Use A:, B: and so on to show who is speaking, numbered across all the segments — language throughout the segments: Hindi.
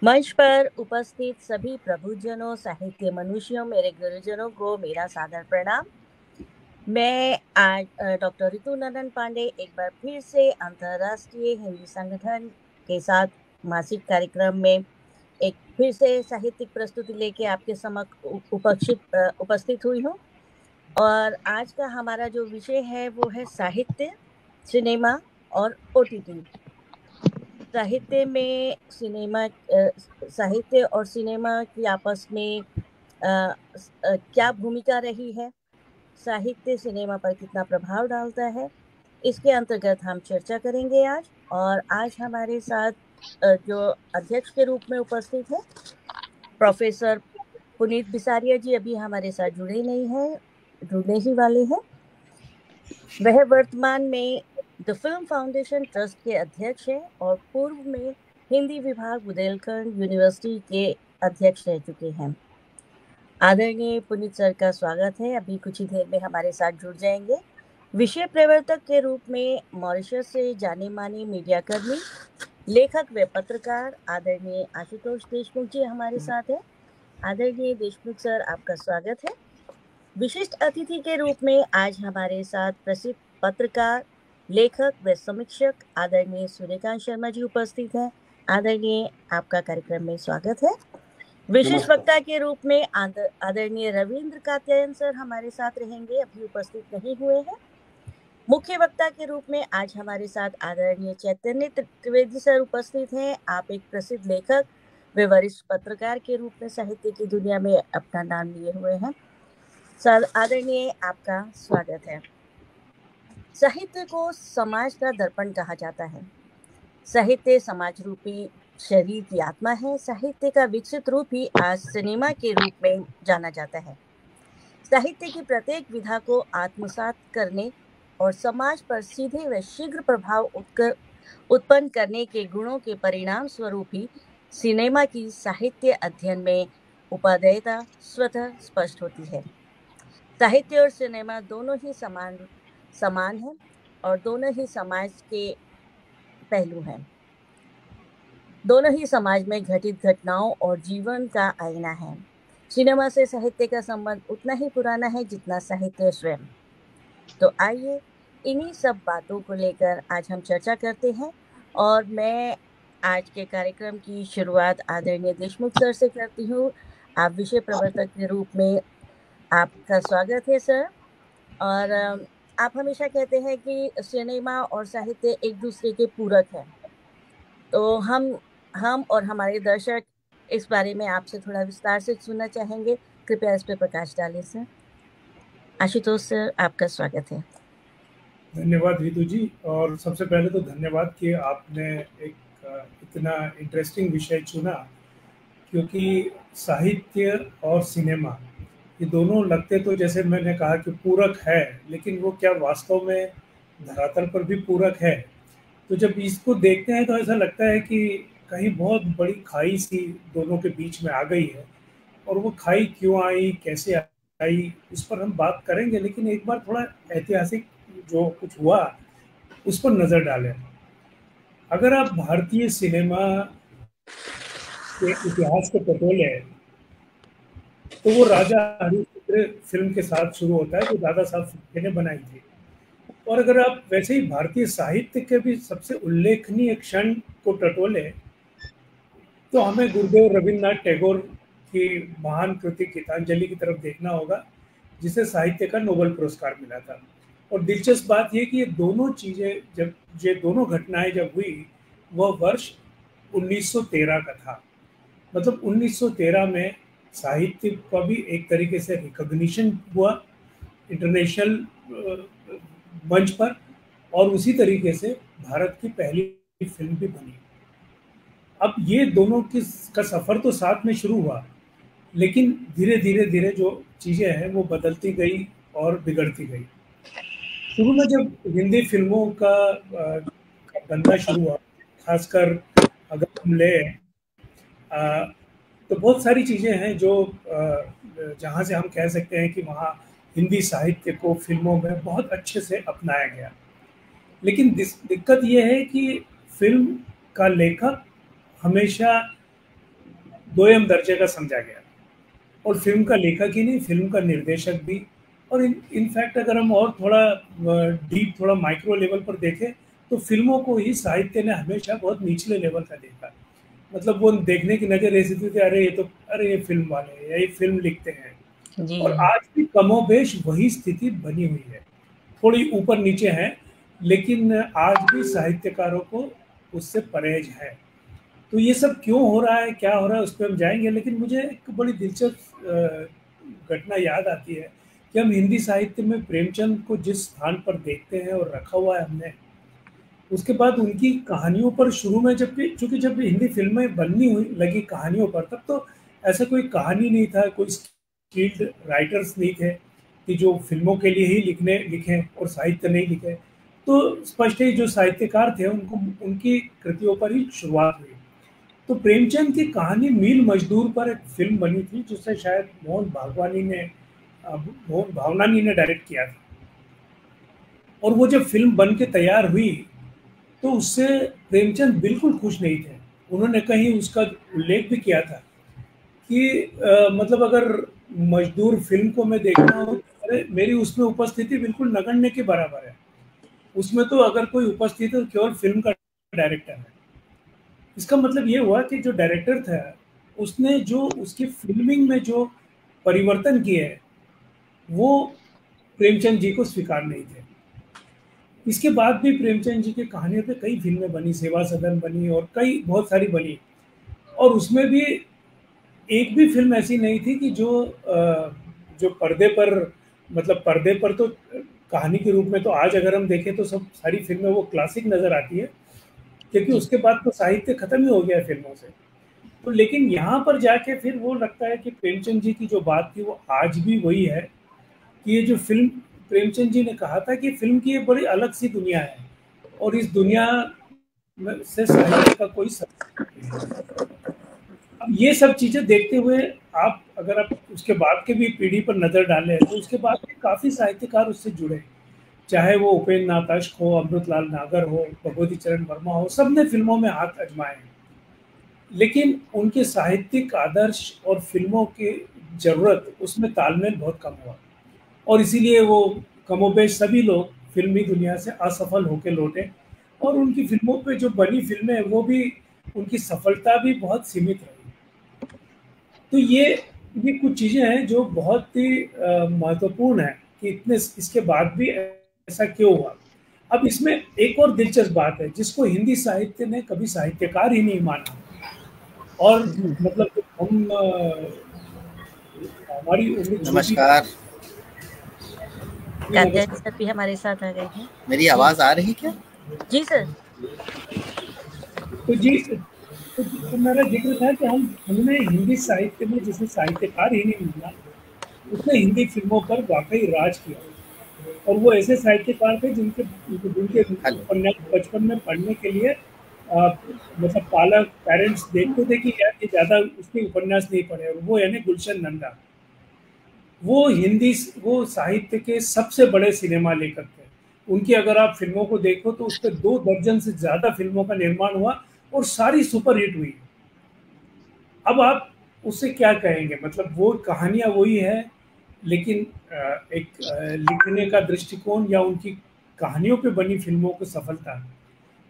A: मंच पर उपस्थित सभी प्रबुद्धजनों, साहित्य मनुष्यों, मेरे गुरुजनों को मेरा सादर प्रणाम। मैं आज डॉक्टर ऋतु नंदन पांडे एक बार फिर से अंतर्राष्ट्रीय हिंदी संगठन के साथ मासिक कार्यक्रम में एक फिर से साहित्यिक प्रस्तुति लेके आपके समक्ष उपस्थित हुई हूँ। और आज का हमारा जो विषय है वो है साहित्य, सिनेमा और ओटीटी। साहित्य और सिनेमा की आपस में क्या भूमिका रही है, साहित्य सिनेमा पर कितना प्रभाव डालता है, इसके अंतर्गत हम चर्चा करेंगे आज। और आज हमारे साथ जो अध्यक्ष के रूप में उपस्थित है प्रोफेसर पुनीत बिसारिया जी, अभी हमारे साथ जुड़े नहीं हैं, जुड़ने ही वाले हैं। वह वर्तमान में द फिल्म फाउंडेशन ट्रस्ट के अध्यक्ष हैं और पूर्व में हिंदी विभाग बुंदेलखंड यूनिवर्सिटी के अध्यक्ष रह चुके हैं। आदरणीय पुनीत सर का स्वागत है, अभी कुछ ही देर में हमारे साथ जुड़ जाएंगे। विषय प्रवर्तक के रूप में मॉरिशस से जाने माने मीडियाकर्मी, लेखक व पत्रकार आदरणीय आशुतोष देशमुख जी हमारे साथ हैं। आदरणीय देशमुख सर, आपका स्वागत है। विशिष्ट अतिथि के रूप में आज हमारे साथ प्रसिद्ध पत्रकार, लेखक व समीक्षक आदरणीय सूर्यकांत शर्मा जी उपस्थित हैं। आदरणीय, आपका कार्यक्रम में स्वागत है। विशेष वक्ता के रूप में आदरणीय रविंद्र कात्यायन सर हमारे साथ रहेंगे, अभी उपस्थित नहीं हुए हैं। मुख्य वक्ता के रूप में आज हमारे साथ आदरणीय चैतन्य त्रिवेदी सर उपस्थित हैं। आप एक प्रसिद्ध लेखक व वरिष्ठ पत्रकार के रूप में साहित्य की दुनिया में अपना नाम लिए हुए हैं। सर, आदरणीय, आपका स्वागत है। साहित्य को समाज का दर्पण कहा जाता है। साहित्य समाज रूपी शरीर की आत्मा है। साहित्य का विकसित रूप ही आज सिनेमा के रूप में जाना जाता है। साहित्य की प्रत्येक विधा को आत्मसात करने और समाज पर सीधे व शीघ्र प्रभाव उत्पन्न करने के गुणों के परिणाम स्वरूप ही सिनेमा की साहित्य अध्ययन में उपादेयता स्वतः स्पष्ट होती है। साहित्य और सिनेमा दोनों ही समान है और दोनों ही समाज के पहलू हैं। दोनों ही समाज में घटित घटनाओं और जीवन का आईना है। सिनेमा से साहित्य का संबंध उतना ही पुराना है जितना साहित्य स्वयं। तो आइए इन्हीं सब बातों को लेकर आज हम चर्चा करते हैं। और मैं आज के कार्यक्रम की शुरुआत आदरणीय देशमुख सर से करती हूँ। आप विषय प्रवर्तक के रूप में आपका स्वागत है सर। और आप हमेशा कहते हैं कि सिनेमा और साहित्य एक दूसरे के पूरक हैं। तो हम और हमारे दर्शक इस बारे में आपसे थोड़ा विस्तार से सुनना चाहेंगे। कृपया इस पर प्रकाश डालें सर। आशुतोष सर, आपका स्वागत है।
B: धन्यवाद रितु जी। और सबसे पहले तो धन्यवाद कि आपने एक इतना इंटरेस्टिंग विषय चुना, क्योंकि साहित्य और सिनेमा ये दोनों लगते तो जैसे मैंने कहा कि पूरक है, लेकिन वो क्या वास्तव में धरातल पर भी पूरक है? तो जब इसको देखते हैं तो ऐसा लगता है कि कहीं बहुत बड़ी खाई सी दोनों के बीच में आ गई है। और वो खाई क्यों आई, कैसे आई, उस पर हम बात करेंगे। लेकिन एक बार थोड़ा ऐतिहासिक जो कुछ हुआ उस पर नजर डालें। अगर आप भारतीय सिनेमा के इतिहास को टटोले तो वो राजा हरिश्चंद्र फिल्म के साथ शुरू होता है, जो दादा साहब फाल्के ने बनाई थी। और अगर आप वैसे ही भारतीय साहित्य के भी सबसे उल्लेखनीय क्षण को टटोले तो हमें गुरुदेव रविन्द्रनाथ टैगोर की महान कृति गीतांजलि की तरफ देखना होगा, जिसे साहित्य का नोबेल पुरस्कार मिला था। और दिलचस्प बात यह कि ये दोनों चीजें, जब ये दोनों घटनाएं जब हुई, वह वर्ष 1913 का था। मतलब 1913 में साहित्य का भी एक तरीके से रिकॉग्निशन हुआ इंटरनेशनल मंच पर, और उसी तरीके से भारत की पहली फिल्म भी बनी। अब ये दोनों का सफर तो साथ में शुरू हुआ, लेकिन धीरे धीरे धीरे जो चीजें हैं वो बदलती गई और बिगड़ती गई। शुरू में जब हिंदी फिल्मों का बनना शुरू हुआ, खासकर अगर हम ले तो बहुत सारी चीजें हैं जो जहाँ से हम कह सकते हैं कि वहाँ हिंदी साहित्य को फिल्मों में बहुत अच्छे से अपनाया गया। लेकिन दिक्कत यह है कि फिल्म का लेखक हमेशा दोयम दर्जे का समझा गया। और फिल्म का लेखक ही नहीं, फिल्म का निर्देशक भी। और इनफैक्ट अगर हम और थोड़ा डीप, थोड़ा माइक्रो लेवल पर देखें, तो फिल्मों को ही साहित्य ने हमेशा बहुत निचले लेवल का देखा। मतलब वो देखने की नज़र ऐसी थी, अरे ये तो, अरे ये फिल्म वाले हैं, या ये फिल्म लिखते हैं।
A: जी।
B: और आज भी कमोबेश वही स्थिति बनी हुई है, थोड़ी ऊपर नीचे है, लेकिन आज भी साहित्यकारों को उससे परहेज है। तो ये सब क्यों हो रहा है, क्या हो रहा है, उस पर हम जाएंगे। लेकिन मुझे एक बड़ी दिलचस्प घटना याद आती है कि हम हिंदी साहित्य में प्रेमचंद को जिस स्थान पर देखते हैं और रखा हुआ है हमने, उसके बाद उनकी कहानियों पर शुरू में, चूंकि जब हिंदी फिल्में बननी हुई लगी कहानियों पर, तब तो ऐसा कोई कहानी नहीं था, कोई स्किल्ड राइटर्स नहीं थे कि जो फिल्मों के लिए ही लिखें और साहित्य नहीं लिखे। तो स्पष्ट ही जो साहित्यकार थे उनको उनकी कृतियों पर ही शुरुआत हुई। तो प्रेमचंद की कहानी मील मजदूर पर एक फिल्म बनी थी, जिसे शायद मोहन भावनानी ने डायरेक्ट किया था। और वो जब फिल्म बन के तैयार हुई, तो उससे प्रेमचंद बिल्कुल खुश नहीं थे। उन्होंने कहीं उसका उल्लेख भी किया था कि मतलब अगर मजदूर फिल्म को मैं देखना हो, अरे मेरी उसमें उपस्थिति बिल्कुल नगण्य के बराबर है। उसमें तो अगर कोई उपस्थित है तो केवल फिल्म का डायरेक्टर है। इसका मतलब ये हुआ कि जो डायरेक्टर था, उसने जो उसकी फिल्मिंग में जो परिवर्तन किए हैं, वो प्रेमचंद जी को स्वीकार नहीं थे। इसके बाद भी प्रेमचंद जी की कहानियों पे कई फिल्में बनी, सेवा सदन बनी और कई बहुत सारी बनी। और उसमें भी एक भी फिल्म ऐसी नहीं थी कि जो पर्दे पर, मतलब पर्दे पर तो कहानी के रूप में तो आज अगर हम देखें तो सब सारी फिल्में वो क्लासिक नज़र आती है, क्योंकि उसके बाद तो साहित्य खत्म ही हो गया है फिल्मों से। तो लेकिन यहाँ पर जाके फिर वो लगता है कि प्रेमचंद जी की जो बात थी वो आज भी वही है कि ये जो फिल्म, प्रेमचंद जी ने कहा था कि फिल्म की एक बड़ी अलग सी दुनिया है और इस दुनिया से साहित्य का कोई संबंध नहीं है। अब ये सब चीजें देखते हुए अगर आप उसके बाद के भी पीढ़ी पर नजर डालें, तो उसके बाद भी काफी साहित्यकार उससे जुड़े, चाहे वो उपेंद्र नाथ अश्क हो, अमृतलाल नागर हो, भगवती चरण वर्मा हो, सबने फिल्मों में हाथ आजमाए। लेकिन उनके साहित्यिक आदर्श और फिल्मों की जरूरत, उसमें तालमेल बहुत कम हुआ। और इसीलिए वो कमोबेश सभी लोग फिल्मी दुनिया से असफल होकर लौटे। और उनकी फिल्मों पे जो बनी फिल्में, वो भी, उनकी सफलता भी बहुत सीमित रही। तो ये कुछ चीज़ें हैं जो बहुत ही महत्वपूर्ण है कि इतने इसके बाद भी ऐसा क्यों हुआ। अब इसमें एक और दिलचस्प बात है, जिसको हिंदी साहित्य ने कभी साहित्यकार ही नहीं माना। और मतलब हम हमारी उम्र,
C: नमस्कार,
A: कात्यायन सर भी हमारे साथ आ गए हैं।
C: मेरी आवाज आ रही क्या?
A: जी सर।
B: तो जी, तो मेरा जिक्र था कि हमने हिंदी साहित्य में जिसे साहित्यकार ही नहीं मिला, उसने हिंदी फिल्मों पर वाकई राज किया। और वो ऐसे साहित्यकार थे जिनके उपन्यास बचपन में पढ़ने के लिए मतलब पेरेंट्स देखते थे कि यार ये ज़्यादा उसके उपन्यास नहीं पढ़े। और वो यानी गुलशन नंदा, वो साहित्य के सबसे बड़े सिनेमा लेखक थे। उनकी अगर आप फिल्मों को देखो तो उस पर 2 दर्जन से ज़्यादा फिल्मों का निर्माण हुआ और सारी सुपरहिट हुई। अब आप उससे क्या कहेंगे, मतलब वो कहानियाँ वही है, लेकिन एक लिखने का दृष्टिकोण या उनकी कहानियों पे बनी फिल्मों की सफलता।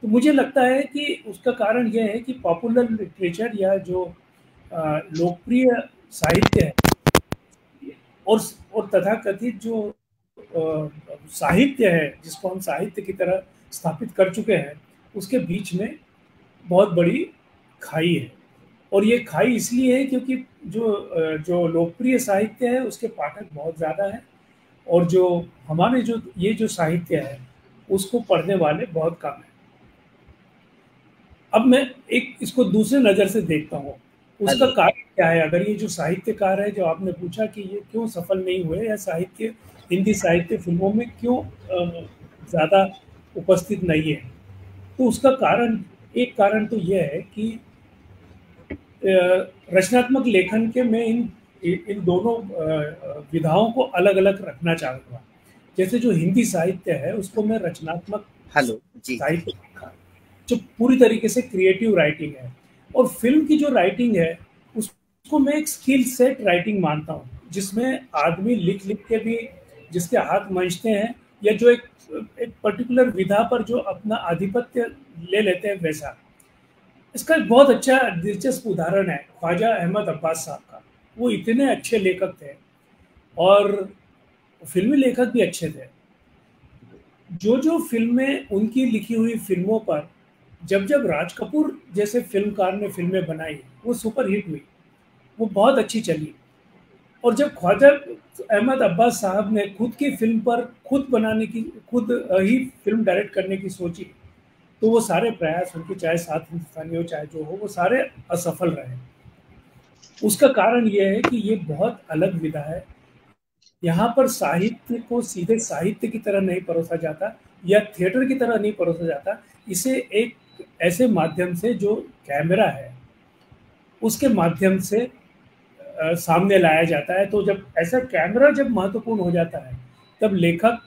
B: तो मुझे लगता है कि उसका कारण यह है कि पॉपुलर लिटरेचर या जो लोकप्रिय साहित्य है और तथाकथित जो साहित्य है, जिसको हम साहित्य की तरह स्थापित कर चुके हैं, उसके बीच में बहुत बड़ी खाई है। और ये खाई इसलिए है क्योंकि जो लोकप्रिय साहित्य है उसके पाठक बहुत ज़्यादा हैं, और जो हमारे जो साहित्य है उसको पढ़ने वाले बहुत कम हैं। अब मैं एक इसको दूसरे नज़र से देखता हूँ, उसका कारण क्या है। अगर ये जो साहित्यकार है, जो आपने पूछा कि ये क्यों सफल नहीं हुए, या हिंदी साहित्य फिल्मों में क्यों ज़्यादा उपस्थित नहीं है, तो उसका एक कारण तो यह है कि रचनात्मक लेखन के में इन दोनों विधाओं को अलग अलग रखना चाहूँगा। जैसे जो हिंदी साहित्य है उसको मैं रचनात्मक साहित्य जो पूरी तरीके से क्रिएटिव राइटिंग है, और फिल्म की जो राइटिंग है उसको मैं एक स्किल सेट राइटिंग मानता हूँ, जिसमें आदमी लिख लिख के भी जिसके हाथ मंचते हैं, या जो एक पर्टिकुलर विधा पर जो अपना आधिपत्य ले लेते हैं, वैसा। इसका एक बहुत अच्छा दिलचस्प उदाहरण है ख्वाजा अहमद अब्बास साहब का। वो इतने अच्छे लेखक थे और फिल्मी लेखक भी अच्छे थे। जो जो फिल्में उनकी लिखी हुई फिल्मों पर जब जब राज कपूर जैसे फिल्मकार ने फिल्में बनाई, वो सुपर हिट हुई, वो बहुत अच्छी चली। और जब ख्वाजा अहमद अब्बास साहब ने खुद की फिल्म पर खुद बनाने की, खुद ही फिल्म डायरेक्ट करने की सोची, तो वो सारे प्रयास उनके, चाहे सात हिंदुस्तानी हो चाहे जो हो, वो सारे असफल रहे। उसका कारण ये है कि ये बहुत अलग विधा है। यहाँ पर साहित्य को सीधे साहित्य की तरह नहीं परोसा जाता, या थिएटर की तरह नहीं परोसा जाता। इसे एक ऐसे माध्यम से, जो कैमरा है उसके माध्यम से सामने लाया जाता है। तो जब ऐसा कैमरा जब महत्वपूर्ण हो जाता है, तब लेखक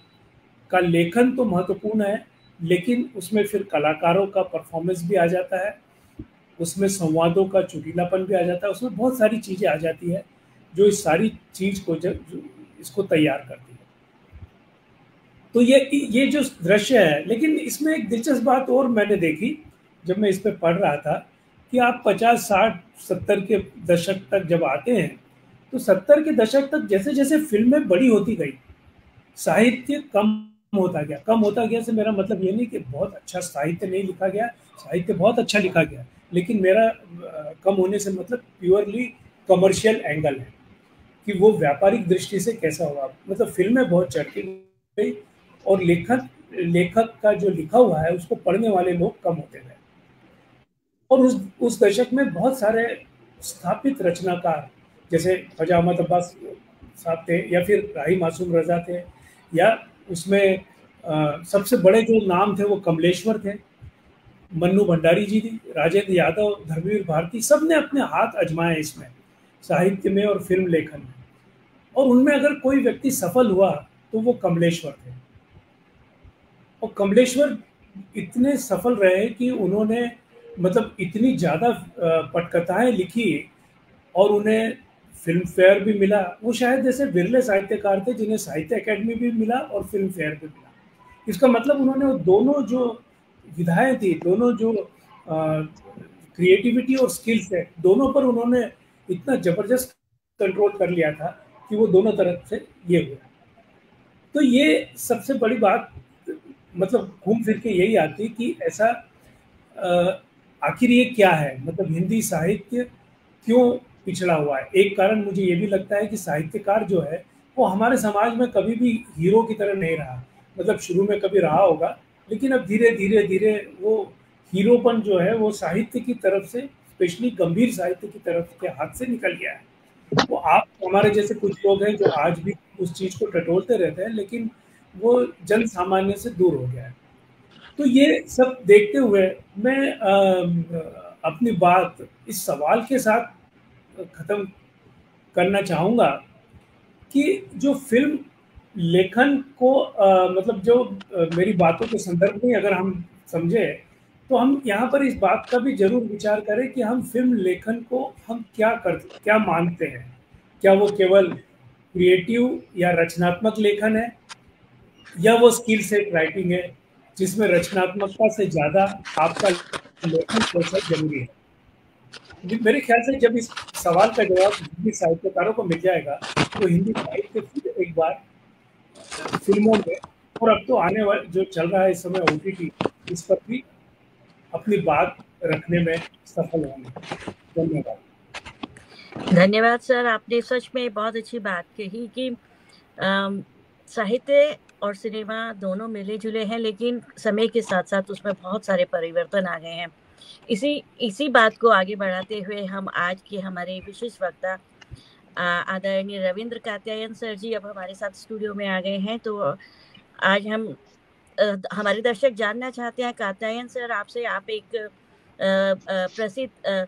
B: का लेखन तो महत्वपूर्ण है, लेकिन उसमें फिर कलाकारों का परफॉर्मेंस भी आ जाता है, उसमें संवादों का चुटीलापन भी आ जाता है, उसमें बहुत सारी चीज़ें आ जाती है, जो इस सारी चीज़ को इसको तैयार करती है। तो ये जो दृश्य है, लेकिन इसमें एक दिलचस्प बात और मैंने देखी जब मैं इस पर पढ़ रहा था, कि आप 50, 60, 70 के दशक तक जब आते हैं, तो 70 के दशक तक जैसे जैसे फिल्में बड़ी होती गई, साहित्य कम होता गया से मेरा मतलब ये नहीं कि बहुत अच्छा साहित्य नहीं लिखा गया, साहित्य बहुत अच्छा लिखा गया, लेकिन मेरा कम होने से मतलब प्योरली कमर्शियल एंगल है, कि वो व्यापारिक दृष्टि से कैसा होगा। मतलब फिल्में बहुत चढ़ती गई, और लेखक का जो लिखा हुआ है उसको पढ़ने वाले लोग कम होते गए। और उस दशक में बहुत सारे स्थापित रचनाकार, जैसे ख्वाजा अहमद अब्बास साहब थे, या फिर राही मासूम रजा थे, या उसमें सबसे बड़े जो नाम थे वो कमलेश्वर थे, मन्नू भंडारी जी थी, राजेंद्र यादव, धर्मवीर भारती, सब ने अपने हाथ आजमाए इसमें, साहित्य में और फिल्म लेखन में। और उनमें अगर कोई व्यक्ति सफल हुआ तो वो कमलेश्वर थे। और कमलेश्वर इतने सफल रहे कि उन्होंने मतलब इतनी ज़्यादा पटकथाएं लिखी, और उन्हें फिल्म फेयर भी मिला। वो शायद जैसे विरले साहित्यकार थे जिन्हें साहित्य अकेडमी भी मिला और फिल्म फेयर भी मिला। इसका मतलब उन्होंने वो दोनों जो विधाएं थी, दोनों जो क्रिएटिविटी और स्किल सेट, दोनों पर उन्होंने इतना जबरदस्त कंट्रोल कर लिया था कि वो दोनों तरफ से ये हुआ। तो ये सबसे बड़ी बात, मतलब घूम फिर के यही आती कि ऐसा आखिर ये क्या है, मतलब हिंदी साहित्य क्यों पिछड़ा हुआ है। एक कारण मुझे ये भी लगता है कि साहित्यकार जो है वो हमारे समाज में कभी भी हीरो की तरह नहीं रहा। मतलब शुरू में कभी रहा होगा, लेकिन अब धीरे धीरे धीरे वो हीरोपन जो है वो साहित्य की तरफ से, स्पेशली गंभीर साहित्य की तरफ के हाथ से निकल गया है। वो आप हमारे जैसे कुछ लोग हैं जो आज भी उस चीज़ को टटोलते रहते हैं, लेकिन वो जन सामान्य से दूर हो गया है। तो ये सब देखते हुए मैं अपनी बात इस सवाल के साथ ख़त्म करना चाहूँगा कि जो फ़िल्म लेखन को मतलब जो मेरी बातों के संदर्भ में अगर हम समझें, तो हम यहाँ पर इस बात का भी ज़रूर विचार करें कि हम फ़िल्म लेखन को हम क्या मानते हैं। क्या वो केवल क्रिएटिव या रचनात्मक लेखन है, या वो स्किल सेट राइटिंग है जिसमें रचनात्मकता से ज़्यादा आपका लेखन कौशल जरूरी है। मेरे ख्याल से जब इस सवाल का जवाब हिंदी साहित्यकारों को मिल जाएगा, तो हिंदी साहित्य फिर एक बार फिल्मों में, और अब तो आने वाले जो चल रहा है इस समय OTT, इस पर भी अपनी बात रखने में सफल होंगे। धन्यवाद।
A: धन्यवाद सर, आपने सच में बहुत अच्छी बात कही कि साहित्य और सिनेमा दोनों मिले जुले हैं, लेकिन समय के साथ साथ उसमें बहुत सारे परिवर्तन आ गए हैं। इसी बात को आगे बढ़ाते हुए हम आज के हमारे विशेष वक्ता आदरणीय रविंद्र कात्यायन सर जी अब हमारे साथ स्टूडियो में आ गए हैं। तो आज हम हमारे दर्शक जानना चाहते हैं कात्यायन सर आपसे, आप एक प्रसिद्ध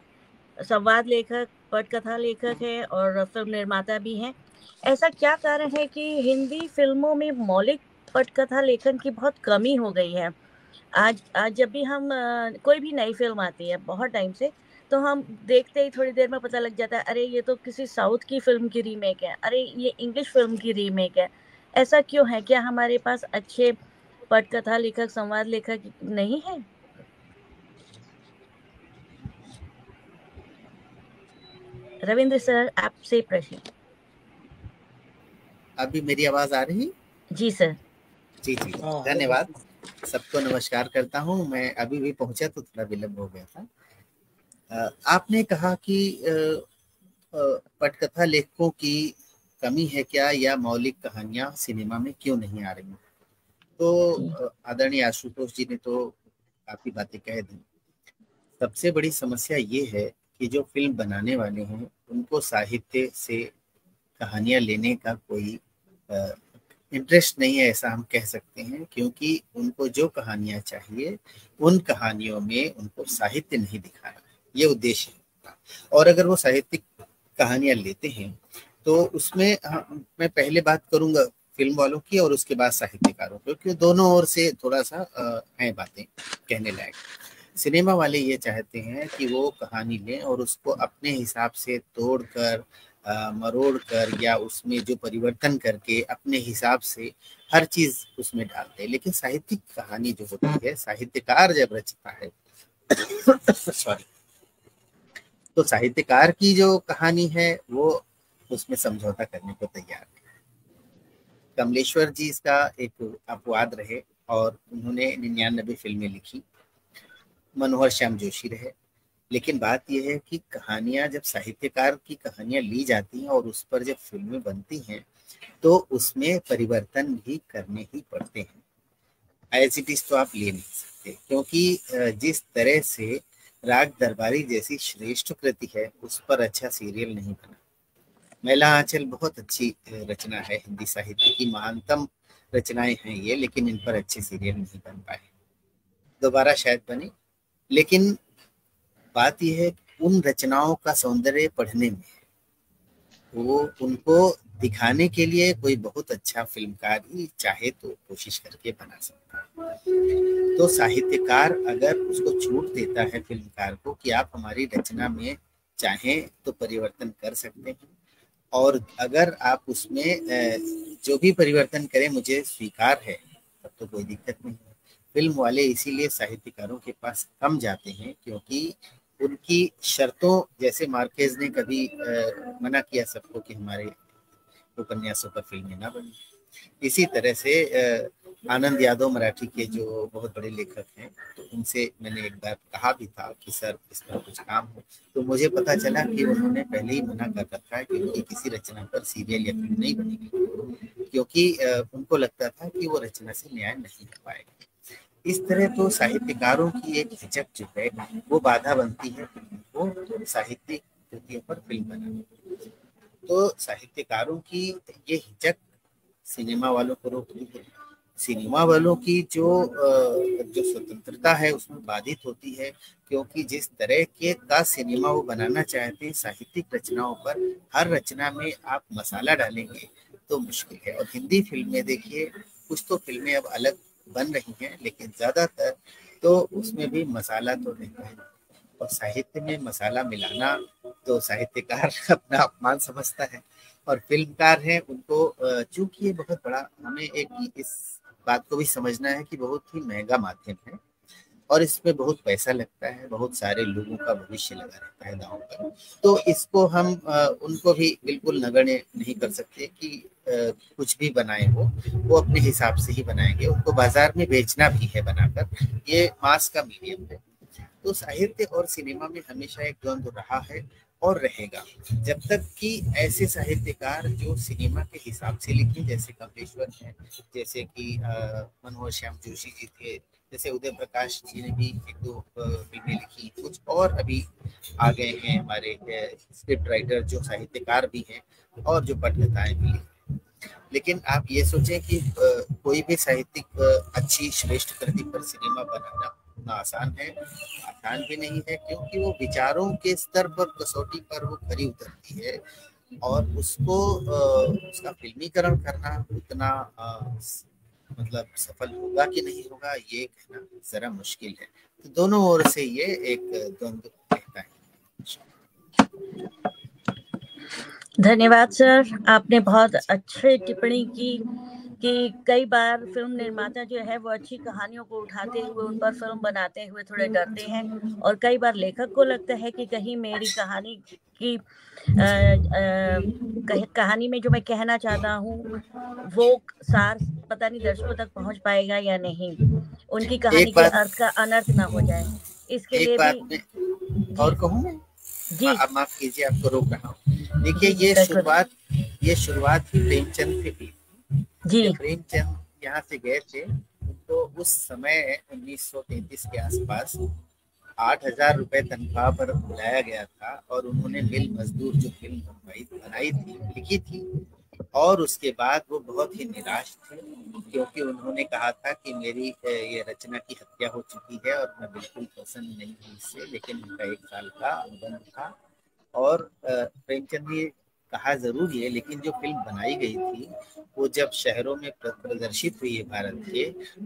A: संवाद लेखक, पटकथा लेखक हैं और फिल्म निर्माता भी हैं। ऐसा क्या कारण है कि हिंदी फिल्मों में मौलिक पटकथा लेखन की बहुत कमी हो गई है? आज जब भी हम कोई भी नई फिल्म आती है बहुत टाइम से, तो हम देखते ही थोड़ी देर में पता लग जाता है, अरे ये तो किसी साउथ की फिल्म की रीमेक है, अरे ये इंग्लिश फिल्म की रीमेक है। ऐसा क्यों है? क्या हमारे पास अच्छे पटकथा लेखक, संवाद लेखक नहीं है? रविंद्र सर, आपसे प्रश्न।
C: अभी मेरी आवाज आ रही?
A: जी सर।
C: जी जी, धन्यवाद। सबको नमस्कार करता हूँ। मैं अभी भी पहुंचा तो थोड़ा विलंब हो गया था। आपने कहा कि पटकथा लेखकों की कमी है क्या, या मौलिक कहानियां सिनेमा में क्यों नहीं आ रही? तो आदरणीय आशुतोष जी ने तो काफी बातें कह दी। सबसे बड़ी समस्या ये है कि जो फिल्म बनाने वाले हैं उनको साहित्य से कहानियां लेने का कोई इंटरेस्ट नहीं है, ऐसा हम कह सकते हैं, क्योंकि उनको जो कहानियां चाहिए उन कहानियों में उनको साहित्य नहीं दिखाना, ये उद्देश्य है। और अगर वो साहित्यिक कहानियां लेते हैं तो उसमें मैं पहले बात करूंगा फिल्म वालों की और उसके बाद साहित्यकारों की, क्योंकि दोनों ओर से थोड़ा सा है बातें कहने लायक। सिनेमा वाले ये चाहते हैं कि वो कहानी लें और उसको अपने हिसाब से तोड़कर मरोड़ कर या उसमें जो परिवर्तन करके अपने हिसाब से हर चीज उसमें डालते हैं। लेकिन साहित्यिक कहानी जो होती है, साहित्यकार जब रचता है सॉरी, तो साहित्यकार की जो कहानी है वो उसमें समझौता करने को तैयार है। कमलेश्वर जी इसका एक अपवाद रहे और उन्होंने 99 फिल्में लिखी, मनोहर श्याम जोशी रहे। लेकिन बात यह है कि कहानियां जब साहित्यकार की कहानियां ली जाती हैं और उस पर जब फिल्में बनती हैं तो उसमें परिवर्तन भी करने ही पड़ते हैं। एज इट इज तो आप ले नहीं सकते, क्योंकि जिस तरह से राग दरबारी जैसी श्रेष्ठ कृति है उस पर अच्छा सीरियल नहीं बना। मैला आंचल बहुत अच्छी रचना है, हिंदी साहित्य की महानतम रचनाएं हैं ये, लेकिन इन पर अच्छे सीरियल नहीं बन पाए। दोबारा शायद बने, लेकिन बात यह है उन रचनाओं का सौंदर्य पढ़ने में, वो उनको दिखाने के लिए कोई बहुत अच्छा फिल्मकार ही चाहे तो कोशिश करके बना सकता है। तो साहित्यकार अगर उसको छूट देता है फिल्मकार को कि आप हमारी रचना में चाहें तो परिवर्तन कर सकते हैं, और अगर आप उसमें जो भी परिवर्तन करें मुझे स्वीकार है, तब तो कोई दिक्कत नहीं है। फिल्म वाले इसीलिए साहित्यकारों के पास कम जाते हैं क्योंकि उनकी शर्तों, जैसे मार्केज ने कभी मना किया सबको कि हमारे उपन्यासों पर फिल्में ना बनी, इसी तरह से आनंद यादव मराठी के जो बहुत बड़े लेखक हैं, तो उनसे मैंने एक बार कहा भी था कि सर इस पर कुछ काम हो, तो मुझे पता चला कि उन्होंने पहले ही मना कर रखा है कि उनकी किसी रचना पर सीरियल या फिल्म नहीं बनेगी, क्योंकि उनको लगता था कि वो रचना से न्याय नहीं हो पाएगा। इस तरह तो साहित्यकारों की एक हिचक जो है वो बाधा बनती है वो साहित्यिक कृतियों पर फिल्म बनाने। तो साहित्यकारों की ये हिचक सिनेमा वालों को रोकती है। सिनेमा वालों की जो स्वतंत्रता है उसमें बाधित होती है, क्योंकि जिस तरह के का सिनेमा वो बनाना चाहते हैं साहित्यिक रचनाओं पर, हर रचना में आप मसाला डालेंगे तो मुश्किल है। और हिंदी फिल्में देखिए, कुछ तो फिल्में अब अलग बन रही हैं, लेकिन ज्यादातर तो उसमें भी मसाला तो रहता है, और साहित्य में मसाला मिलाना तो साहित्यकार अपना अपमान समझता है, और फिल्मकार हैं उनको चूंकि ये बहुत बड़ा, हमें एक इस बात को भी समझना है कि बहुत ही महंगा माध्यम है और इसमें बहुत पैसा लगता है, बहुत सारे लोगों का भविष्य लगा रहता है दांव पर। तो इसको हम उनको भी बिल्कुल नगण्य नहीं कर सकते कि कुछ भी बनाए वो अपने हिसाब से ही बनाएंगे, उनको बाजार में बेचना भी है बनाकर, ये मास का मीडियम है। तो साहित्य और सिनेमा में हमेशा एक द्वंद्व रहा है और रहेगा, जब तक कि ऐसे साहित्यकार जो सिनेमा के हिसाब से लिखे, जैसे कमलेश्वर हैं, जैसे कि मनोहर श्याम जोशी जी थे, जैसे उदय प्रकाश जी ने भी एक दो फिल्में लिखी, कुछ और अभी आ गए हैं हमारे स्क्रिप्ट राइटर जो साहित्यकार भी हैं और जो पटकथाएं भी लिखते। लेकिन आप ये सोचें कि कोई भी साहित्यिक अच्छी श्रेष्ठ कृति पर सिनेमा बनाना उतना आसान है, आसान भी नहीं है, क्योंकि वो विचारों के स्तर पर, कसौटी पर वो खरी उतरती है, और उसको उसका फिल्मीकरण करना उतना मतलब सफल होगा कि नहीं होगा ये कहना जरा मुश्किल है। तो दोनों ओर से ये एक द्वंद्व रहता है।
A: धन्यवाद सर, आपने बहुत अच्छी टिप्पणी की कि कई बार फिल्म निर्माता जो है वो अच्छी कहानियों को उठाते हुए उन पर फिल्म बनाते हुए थोड़े डरते हैं, और कई बार लेखक को लगता है कि कहीं मेरी कहानी की कहानी में जो मैं कहना चाहता हूँ वो सार पता नहीं दर्शकों तक पहुंच पाएगा या नहीं, उनकी कहानी के अर्थ का अनर्थ ना हो जाए, इसके लिए भी
C: और कहूँ
A: जी।
C: अब माफ कीजिए, आपको रोक रहा हूँ। देखिए ये शुरुआत ही प्रेमचंद से की जी। जब प्रेमचंद यहाँ से गए थे तो उस समय 1933 के आसपास 8,000 रुपए तनख्वाह पर बुलाया गया था, और उन्होंने मिल मजदूर जो फिल्म बनाई थी, लिखी थी, और उसके बाद वो बहुत ही निराश थे, क्योंकि उन्होंने कहा था कि मेरी ये रचना की हत्या हो चुकी है और मैं बिल्कुल पसंद नहीं हूँ इससे, लेकिन उनका 1 साल का अनुबंध था। और प्रेमचंद ने कहा जरूर ये, लेकिन जो फिल्म बनाई गई थी वो जब शहरों में प्रदर्शित हुई है भारत के,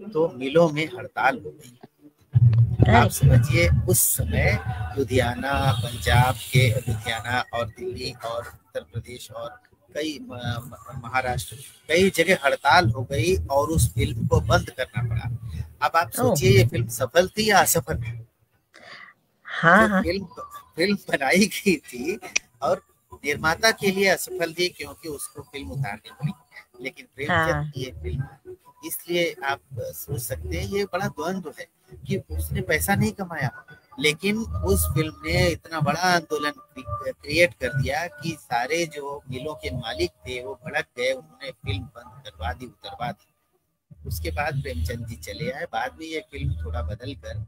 C: तो मिलों में हड़ताल हो गई। आप समझिए उस समय लुधियाना, पंजाब के लुधियाना और दिल्ली और उत्तर प्रदेश और कई महाराष्ट्र, कई जगह हड़ताल हो गई और उस फिल्म को बंद करना पड़ा। अब आप सोचिए ये फिल्म सफल थी या असफल थी? हाँ। फिल्म बनाई गई थी और निर्माता के लिए असफल थी क्योंकि उसको फिल्म उतारनी पड़ी, लेकिन प्रेमचंद की ये फिल्म, इसलिए आप सोच सकते हैं ये बड़ा द्वंद्व है कि उसने पैसा नहीं कमाया, लेकिन उस फिल्म ने इतना बड़ा आंदोलन क्रिएट कर दिया कि सारे जो मिलों के मालिक थे वो भड़क गए, उन्होंने फिल्म बंद करवा दी, उतरवा दी। उसके बाद प्रेमचंद जी चले आए, बाद में ये फिल्म थोड़ा बदल कर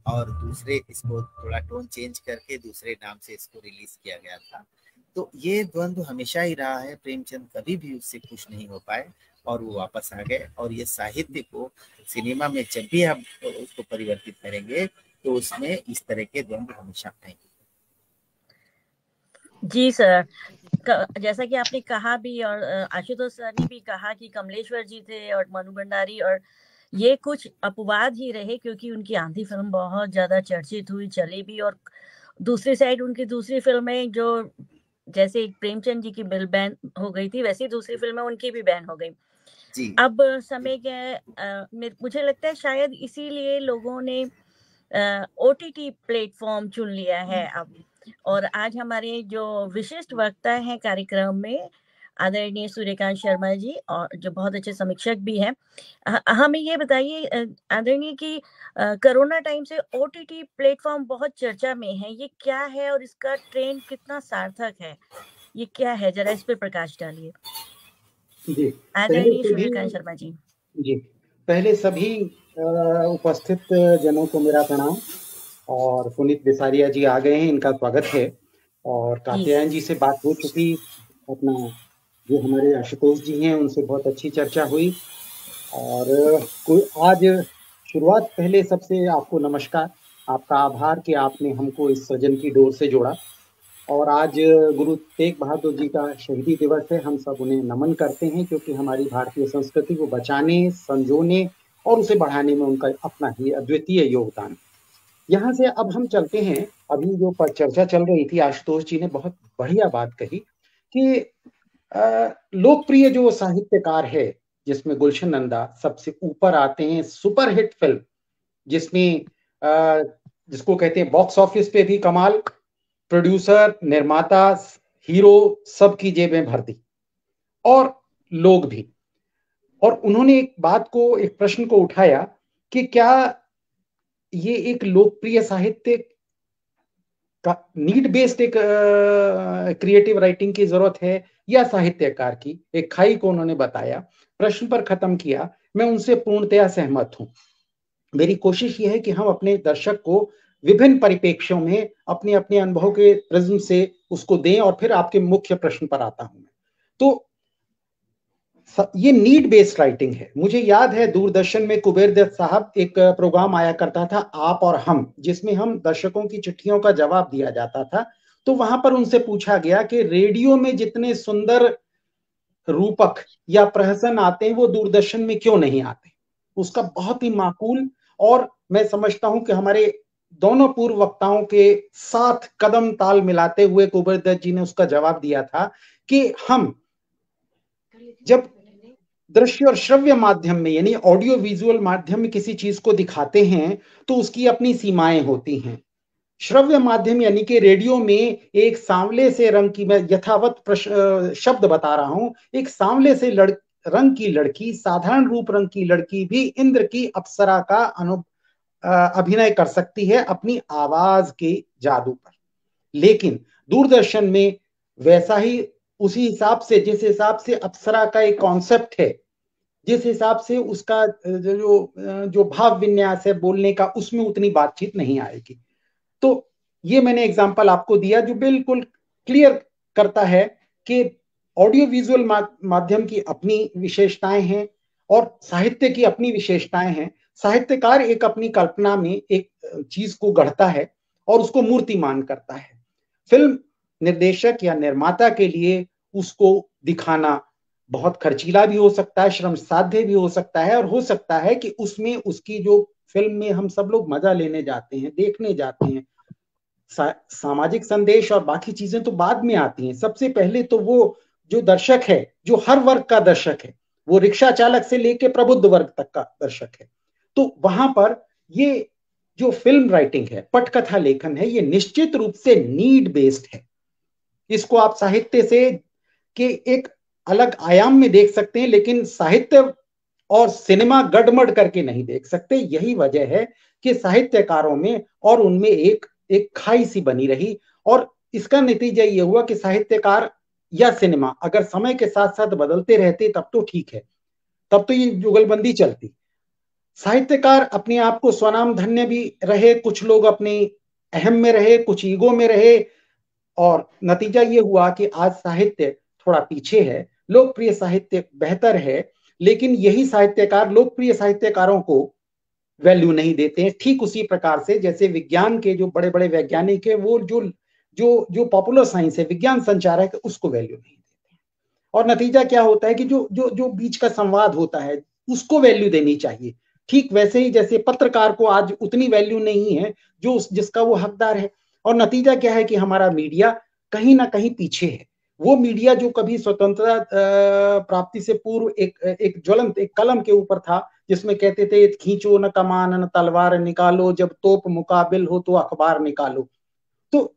C: और दूसरे, इसको थोड़ा टोन चेंज करके दूसरे नाम से इसको रिलीज किया गया था। तो ये द्वंद्व हमेशा ही रहा है, प्रेमचंद कभी भी उससे खुश नहीं हो पाए और वो वापस आ गए, और ये साहित्य को सिनेमा में जब भी आप उसको परिवर्तित करेंगे तो उसमें इस तरह के द्वंद्व हमेशा आएंगे।
A: जी सर, जैसा कि आपने कहा भी और आशुतोष सर ने भी कहा कि कमलेश्वर जी थे और मनु भंडारी, और ये कुछ अपवाद ही रहे क्योंकि उनकी आंधी फिल्म बहुत ज्यादा चर्चित हुई, चली भी, और दूसरी साइड उनकी दूसरी फिल्में जो जैसे प्रेमचंद जी की बिल बैन हो गई थी, वैसी दूसरी फिल्में उनकी भी बैन हो गई। अब समय के मुझे लगता है शायद इसीलिए लोगों ने OTT प्लेटफॉर्म चुन लिया है अब। और आज हमारे जो विशिष्ट वक्ता हैं कार्यक्रम में, आदरणीय सूर्यकांत शर्मा जी, और जो बहुत अच्छे समीक्षक भी हैं, हमें ये बताइए आदरणीय कि कोरोना टाइम से OTT प्लेटफॉर्म बहुत चर्चा में है, ये क्या है और इसका ट्रेंड कितना सार्थक है, ये क्या है, जरा इस पर प्रकाश डालिए।
D: जी,
A: आदरणीय सूर्यकांत शर्मा जी।
D: जी, पहले सभी उपस्थित जनों को मेरा प्रणाम, और पुनीत बिसारिया जी आ गए हैं, इनका स्वागत है। और कात्यायन जी से बात हो चुकी, अपना जो हमारे आशुतोष जी हैं उनसे बहुत अच्छी चर्चा हुई, और आज शुरुआत, पहले सबसे आपको नमस्कार, आपका आभार कि आपने हमको इस सृजन की डोर से जोड़ा। और आज गुरु तेग बहादुर जी का शहीदी दिवस है, हम सब उन्हें नमन करते हैं क्योंकि हमारी भारतीय संस्कृति को बचाने, संजोने और उसे बढ़ाने में उनका अपना ही अद्वितीय योगदान। यहाँ से अब हम चलते हैं, अभी जो चर्चा चल रही थी, आशुतोष जी ने बहुत बढ़िया बात कही कि लोकप्रिय जो साहित्यकार है जिसमें गुलशन नंदा सबसे ऊपर आते हैं, सुपरहिट फिल्म जिसमें जिसको कहते हैं बॉक्स ऑफिस पे भी कमाल, प्रोड्यूसर, निर्माता, हीरो सबकी जेबें भर दी, और लोग भी। और उन्होंने एक बात को, एक प्रश्न को उठाया कि क्या ये एक लोकप्रिय साहित्य का नीड बेस्ड एक क्रिएटिव राइटिंग की जरूरत है या साहित्यकार की, एक खाई को उन्होंने बताया, प्रश्न पर खत्म किया। मैं उनसे पूर्णतया सहमत हूं। मेरी कोशिश ये है कि हम अपने दर्शक को विभिन्न परिप्रेक्ष्यों में अपने अपने अनुभव के प्रिज्म से उसको दें, और फिर आपके मुख्य प्रश्न पर आता हूं मैं। तो ये नीड बेस्ड राइटिंग है। मुझे याद है दूरदर्शन में कुबेर दत्त साहब एक प्रोग्राम आया करता था, आप और हम, जिसमें हम दर्शकों की चिट्ठियों का जवाब दिया जाता था। तो वहां पर उनसे पूछा गया कि रेडियो में जितने सुंदर रूपक या प्रहसन आते हैं वो दूरदर्शन में क्यों नहीं आते। उसका बहुत ही माकूल, और मैं समझता हूं कि हमारे दोनों पूर्व वक्ताओं के साथ कदम ताल मिलाते हुए कुबेर दत्त जी ने उसका जवाब दिया था कि हम जब दृश्य और श्रव्य माध्यम में यानी ऑडियो विजुअल माध्यम में किसी चीज को दिखाते हैं तो उसकी अपनी सीमाएं होती हैं। श्रव्य माध्यम यानी कि रेडियो में एक सांवले से रंग की, मैं यथावत शब्द बता रहा हूं, एक सांवले से रंग की लड़की, साधारण रूप रंग की लड़की भी इंद्र की अप्सरा का अभिनय कर सकती है अपनी आवाज के जादू पर। लेकिन दूरदर्शन में वैसा ही, उसी हिसाब से, जिस हिसाब से अप्सरा का एक कॉन्सेप्ट है, जिस हिसाब से उसका जो भाव विन्यास है बोलने का, उसमें उतनी बातचीत नहीं आएगी। तो ये मैंने एग्जांपल आपको दिया जो बिल्कुल क्लियर करता है कि ऑडियो विजुअल माध्यम की अपनी विशेषताएं हैं और साहित्य की अपनी विशेषताएं हैं। साहित्यकार एक अपनी कल्पना में एक चीज को गढ़ता है और उसको मूर्तिमान करता है। फिल्म निर्देशक या निर्माता के लिए उसको दिखाना बहुत खर्चीला भी हो सकता है, श्रम साध्य भी हो सकता है, और हो सकता है कि उसमें उसकी जो फिल्म में हम सब लोग मजा लेने जाते हैं, देखने जाते हैं, सामाजिक संदेश और बाकी चीजें तो बाद में आती हैं। सबसे पहले तो वो जो दर्शक है, जो हर वर्ग का दर्शक है, वो रिक्शा चालक से लेके प्रबुद्ध वर्ग तक का दर्शक है। तो वहां पर ये जो फिल्म राइटिंग है, पटकथा लेखन है, ये निश्चित रूप से नीड बेस्ड है। इसको आप साहित्य से के एक अलग आयाम में देख सकते हैं, लेकिन साहित्य और सिनेमा गड़मड़ करके नहीं देख सकते। यही वजह है कि साहित्यकारों में और उनमें एक खाई सी बनी रही, और इसका नतीजा ये हुआ कि साहित्यकार या सिनेमा अगर समय के साथ साथ बदलते रहते तब तो ठीक है, तब तो ये जुगलबंदी चलती। साहित्यकार अपने आप को स्वनाम धन्य भी रहे, कुछ लोग अपने अहम में रहे, कुछ ईगो में रहे, और नतीजा ये हुआ कि आज साहित्य थोड़ा पीछे है, लोकप्रिय साहित्य बेहतर है, लेकिन यही साहित्यकार लोकप्रिय साहित्यकारों को वैल्यू नहीं देते हैं। ठीक उसी प्रकार से जैसे विज्ञान के जो बड़े बड़े वैज्ञानिक है, वो जो पॉपुलर साइंस है, विज्ञान संचारक है, उसको वैल्यू नहीं देते हैं। और नतीजा क्या होता है कि जो बीच का संवाद होता है उसको वैल्यू देनी चाहिए। ठीक वैसे ही जैसे पत्रकार को आज उतनी वैल्यू नहीं है जो जिसका वो हकदार है। और नतीजा क्या है कि हमारा मीडिया कहीं ना कहीं पीछे है। वो मीडिया जो कभी स्वतंत्रता प्राप्ति से पूर्व एक ज्वलंत एक कलम के ऊपर था, जिसमें कहते थे खींचो न कमान न तलवार निकालो, जब तोप मुकाबिल हो तो अखबार निकालो। तो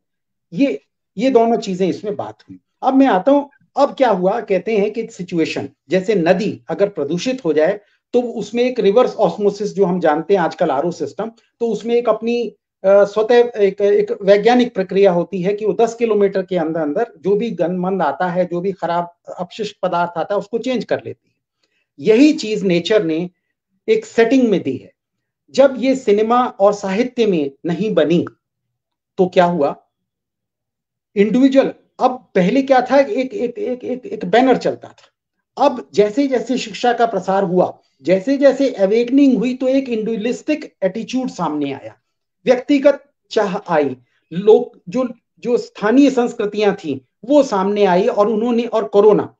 D: ये दोनों चीजें इसमें बात हुई। अब मैं आता हूं, अब क्या हुआ, कहते हैं कि सिचुएशन जैसे नदी अगर प्रदूषित हो जाए तो उसमें एक रिवर्स ऑस्मोसिस जो हम जानते हैं आजकल आरओ सिस्टम, तो उसमें एक अपनी स्वतः एक वैज्ञानिक प्रक्रिया होती है कि वो 10 किलोमीटर के अंदर अंदर जो भी गंदमंद आता है, जो भी खराब अपशिष्ट पदार्थ आता है, उसको चेंज कर लेती है। यही चीज नेचर ने एक सेटिंग में दी है। जब ये सिनेमा और साहित्य में नहीं बनी तो क्या हुआ, इंडिविजुअल, अब पहले क्या था, एक बैनर चलता था। अब जैसे जैसे शिक्षा का प्रसार हुआ, जैसे जैसे अवेकनिंग हुई, तो एक इंडिविजुअलिस्टिक एटीट्यूड सामने आया, व्यक्तिगत चाह आई, लोग जो स्थानीय संस्कृतियां थी वो सामने आई, और उन्होंने, और कोरोना,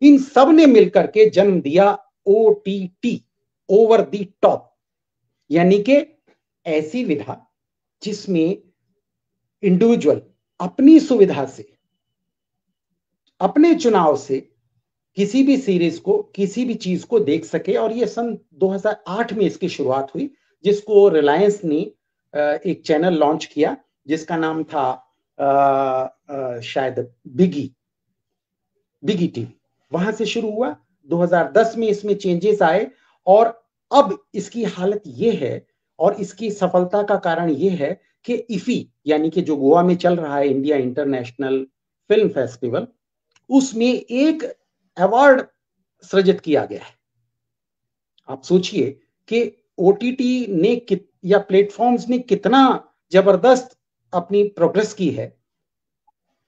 D: इन सब ने मिलकर के जन्म दिया ओटीटी, ओवर द टॉप, यानी कि ऐसी विधा जिसमें इंडिविजुअल अपनी सुविधा से, अपने चुनाव से किसी भी सीरीज को, किसी भी चीज को देख सके। और ये सन 2008 में इसकी शुरुआत हुई, जिसको रिलायंस ने एक चैनल लॉन्च किया जिसका नाम था शायद बिगी टीवी। वहां से शुरू हुआ। 2010 में इसमें चेंजेस आए, और अब इसकी हालत ये है, और इसकी सफलता का कारण ये है कि इफी, यानी कि जो गोवा में चल रहा है, इंडिया इंटरनेशनल फिल्म फेस्टिवल, उसमें एक अवार्ड सृजित किया गया है। आप सोचिए कि ओटीटी ने या प्लेटफॉर्म्स ने कितना जबरदस्त अपनी प्रोग्रेस की है।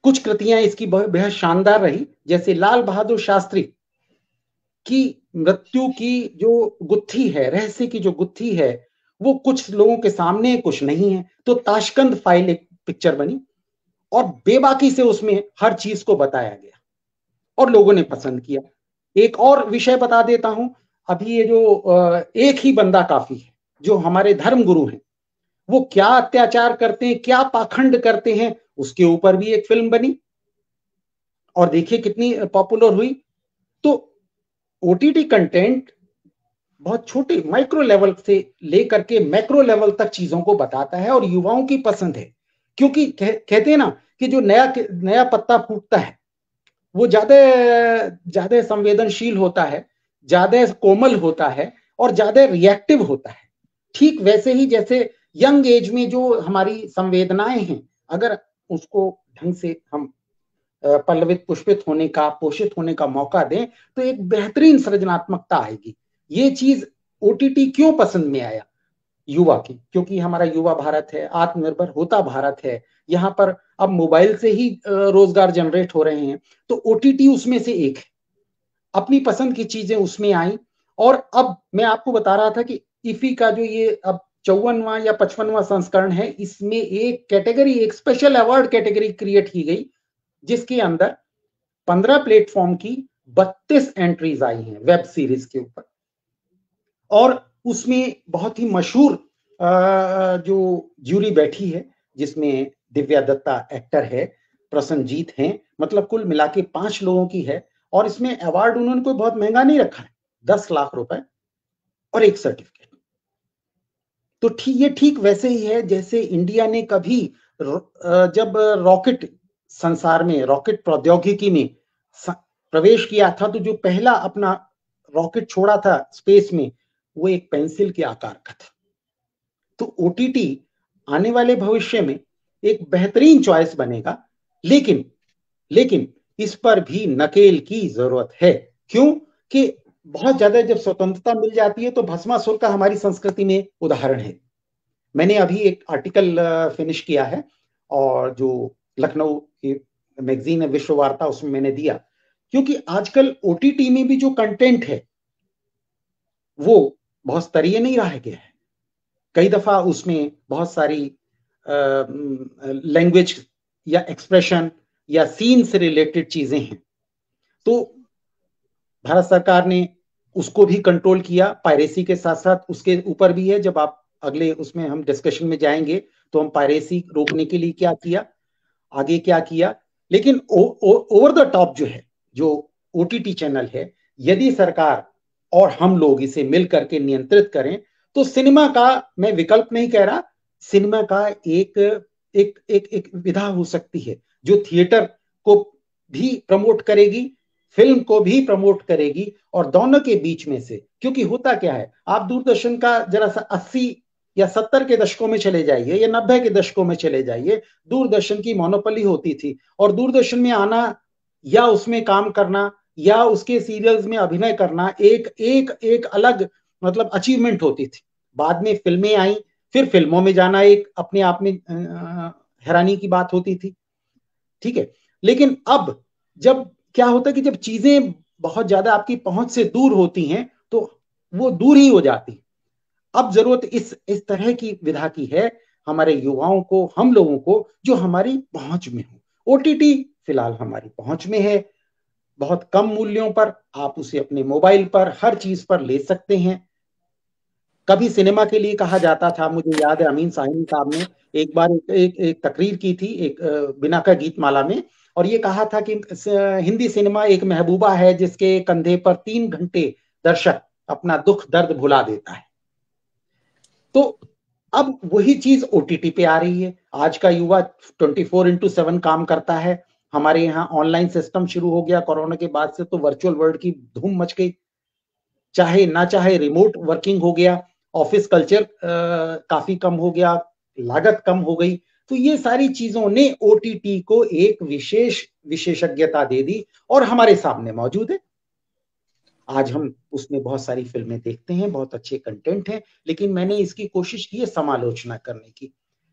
D: कुछ कृतियां इसकी बेहद शानदार रही, जैसे लाल बहादुर शास्त्री की मृत्यु की जो गुत्थी है, रहस्य की जो गुत्थी है, वो कुछ लोगों के सामने, कुछ नहीं है। तो ताशकंद फाइल एक पिक्चर बनी, और बेबाकी से उसमें हर चीज को बताया गया, और लोगों ने पसंद किया। एक और विषय बता देता हूं, अभी ये जो एक ही बंदा काफी है, जो हमारे धर्म गुरु हैं, वो क्या अत्याचार करते हैं, क्या पाखंड करते हैं, उसके ऊपर भी एक फिल्म बनी और देखिए कितनी पॉपुलर हुई। तो ओटीटी कंटेंट बहुत छोटे माइक्रो लेवल से लेकर के मैक्रो लेवल तक चीजों को बताता है और युवाओं की पसंद है, क्योंकि कहते हैं ना कि जो नया पत्ता फूटता है वो ज्यादा संवेदनशील होता है, ज्यादा कोमल होता है और ज्यादा रिएक्टिव होता है। ठीक वैसे ही जैसे यंग एज में जो हमारी संवेदनाएं हैं, अगर उसको ढंग से हम पल्लवित पुष्पित होने का, पोषित होने का मौका दें तो एक बेहतरीन सृजनात्मकता आएगी। ये चीज ओटीटी क्यों पसंद में आया युवा की, क्योंकि हमारा युवा भारत है, आत्मनिर्भर होता भारत है, यहाँ पर अब मोबाइल से ही रोजगार जनरेट हो रहे हैं, तो ओटीटी उसमें से एक है। अपनी पसंद की चीजें उसमें आई और अब मैं आपको बता रहा था कि इफी का जो ये अब 54वां या 55वां संस्करण है, इसमें एक कैटेगरी, एक स्पेशल अवार्ड कैटेगरी क्रिएट की गई जिसके अंदर 15 प्लेटफॉर्म की 32 एंट्रीज आई हैं वेब सीरीज के ऊपर। और उसमें बहुत ही मशहूर जो ज्यूरी बैठी है, जिसमें दिव्या दत्ता एक्टर है, प्रसन्नजीत हैं, मतलब कुल मिला के 5 लोगों की है। और इसमें अवार्ड उन्होंने कोई बहुत महंगा नहीं रखा है, 10 लाख रुपए और एक सर्टिफिकेट। तो ये ठीक वैसे ही है जैसे इंडिया ने कभी जब रॉकेट संसार में, रॉकेट प्रौद्योगिकी में प्रवेश किया था, तो जो पहला अपना रॉकेट छोड़ा था स्पेस में, वो एक पेंसिल के आकार का था। तो ओटीटी आने वाले भविष्य में एक बेहतरीन चॉइस बनेगा, लेकिन इस पर भी नकेल की जरूरत है। क्यों कि बहुत ज्यादा जब स्वतंत्रता मिल जाती है तो भस्मासुर का हमारी संस्कृति में उदाहरण है। मैंने अभी एक आर्टिकल फिनिश किया है और जो लखनऊ की मैगजीन है विश्व वार्ता, उसमें मैंने दिया, क्योंकि आजकल ओटीटी में भी जो कंटेंट है वो बहुत स्तरीय नहीं रह गया है। कई दफा उसमें बहुत सारी लैंग्वेज या एक्सप्रेशन या सीन से रिलेटेड चीजें हैं, तो भारत सरकार ने उसको भी कंट्रोल किया। पायरेसी के साथ साथ उसके ऊपर भी है, जब आप अगले उसमें हम डिस्कशन में जाएंगे तो हम पायरेसी रोकने के लिए क्या किया, आगे क्या किया। लेकिन ओवर द टॉप जो है, जो ओटीटी चैनल है, यदि सरकार और हम लोग इसे मिल करके नियंत्रित करें तो सिनेमा का, मैं विकल्प नहीं कह रहा, सिनेमा का एक विधा हो सकती है जो थिएटर को भी प्रमोट करेगी, फिल्म को भी प्रमोट करेगी। और दोनों के बीच में से, क्योंकि होता क्या है, आप दूरदर्शन का जरा सा 80 या 70 के दशकों में चले जाइए या 90 के दशकों में चले जाइए, दूरदर्शन की मोनोपोली होती थी और दूरदर्शन में आना या उसमें काम करना या उसके सीरियल्स में अभिनय करना एक अलग मतलब अचीवमेंट होती थी। बाद में फिल्में आई, फिर फिल्मों में जाना एक अपने आप में हैरानी की बात होती थी, ठीक है। लेकिन अब जब क्या होता है कि जब चीजें बहुत ज्यादा आपकी पहुंच से दूर होती हैं तो वो दूर ही हो जाती। अब जरूरत इस तरह की विधा की है हमारे युवाओं को, हम लोगों को, जो हमारी पहुंच में हो। ओटीटी फिलहाल हमारी पहुंच में है, बहुत कम मूल्यों पर आप उसे अपने मोबाइल पर हर चीज पर ले सकते हैं। कभी सिनेमा के लिए कहा जाता था, मुझे याद है अमीन साहिनी साहब ने एक बार एक तकरीर की थी एक बिना का गीतमाला में, और ये कहा था कि हिंदी सिनेमा एक महबूबा है जिसके कंधे पर 3 घंटे दर्शक अपना दुख दर्द भुला देता है। तो अब वही चीज ओटीटी पे आ रही है। आज का युवा 24/7 काम करता है। हमारे यहाँ ऑनलाइन सिस्टम शुरू हो गया कोरोना के बाद से, तो वर्चुअल वर्ल्ड की धूम मच गई, चाहे ना चाहे रिमोट वर्किंग हो गया, ऑफिस कल्चर काफी कम हो गया, लागत कम हो गई। तो ये सारी चीजों ने ओटीटी को एक विशेषज्ञता दे दी और हमारे सामने मौजूद है। आज हम उसमें बहुत सारी फिल्में देखते हैं, बहुत अच्छे कंटेंट हैं, लेकिन मैंने इसकी कोशिश की है समालोचना करने की,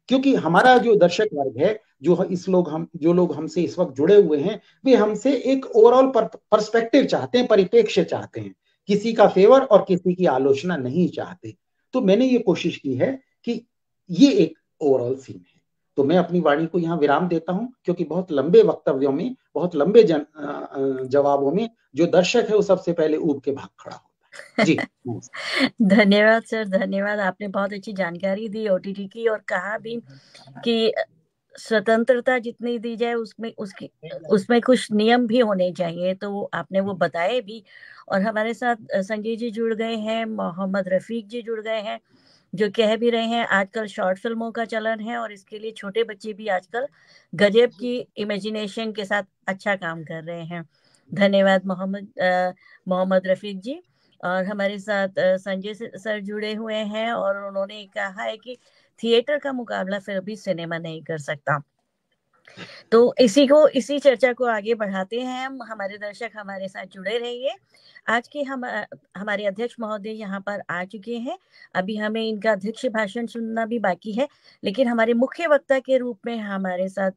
D: क्योंकि हमारा जो दर्शक वर्ग है, जो लोग हमसे इस वक्त जुड़े हुए हैं, वे हमसे एक ओवरऑल पर्सपेक्टिव चाहते हैं, परिप्रेक्ष्य चाहते हैं, किसी का फेवर और किसी की आलोचना नहीं चाहते। तो मैंने ये कोशिश की है कि ये एक ओवरऑल सीन है। तो मैं अपनी वाणी को यहाँ विराम देता हूँ, क्योंकि बहुत लंबे वक्तव्यों में, बहुत लंबे जवाबों में जो दर्शक है वो सबसे पहले ऊब के भाग खड़ा होता है। जी।
A: धन्यवाद सर, धन्यवाद। आपने बहुत अच्छी जानकारी दी ओटीटी की, और कहा भी कि स्वतंत्रता जितनी दी जाए उसमें कुछ नियम भी होने चाहिए, तो आपने वो बताए भी। और हमारे साथ संजय जी जुड़ गए हैं, मोहम्मद रफीक जी जुड़ गए हैं, जो कह भी रहे हैं आजकल शॉर्ट फिल्मों का चलन है, और इसके लिए छोटे बच्चे भी आजकल गजब की इमेजिनेशन के साथ अच्छा काम कर रहे हैं। धन्यवाद मोहम्मद रफीक जी। और हमारे साथ संजय सर जुड़े हुए हैं, और उन्होंने कहा है कि थिएटर का मुकाबला फिर भी सिनेमा नहीं कर सकता। तो इसी चर्चा को आगे बढ़ाते हैं हम। हमारे दर्शक हमारे साथ जुड़े रहिए। आज के हमारे अध्यक्ष महोदय यहाँ पर आ चुके हैं। अभी हमें इनका अध्यक्ष भाषण सुनना भी बाकी है, लेकिन हमारे मुख्य वक्ता के रूप में हमारे साथ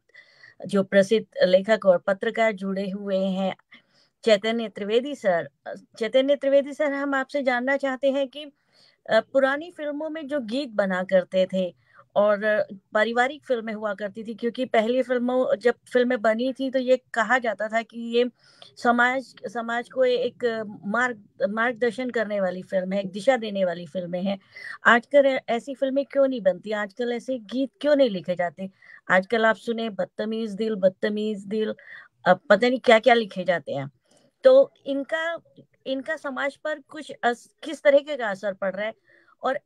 A: जो प्रसिद्ध लेखक और पत्रकार जुड़े हुए हैं, चैतन्य त्रिवेदी सर। चैतन्य त्रिवेदी सर, हम आपसे जानना चाहते हैं कि पुरानी फिल्मों में जो गीत बना करते थे, और पारिवारिक फिल्में हुआ करती थी, क्योंकि पहली जब फिल्में बनी थी तो ये कहा जाता था कि ये समाज को एक मार्गदर्शन करने वाली फिल्म है, एक दिशा देने वाली फिल्में हैं। आजकल ऐसी फिल्में क्यों नहीं बनती? आजकल ऐसे गीत क्यों नहीं लिखे जाते? आजकल आप सुने बदतमीज दिल, अब पता नहीं क्या क्या लिखे जाते हैं। तो इनका समाज पर किस तरीके का असर पड़ रहा है, और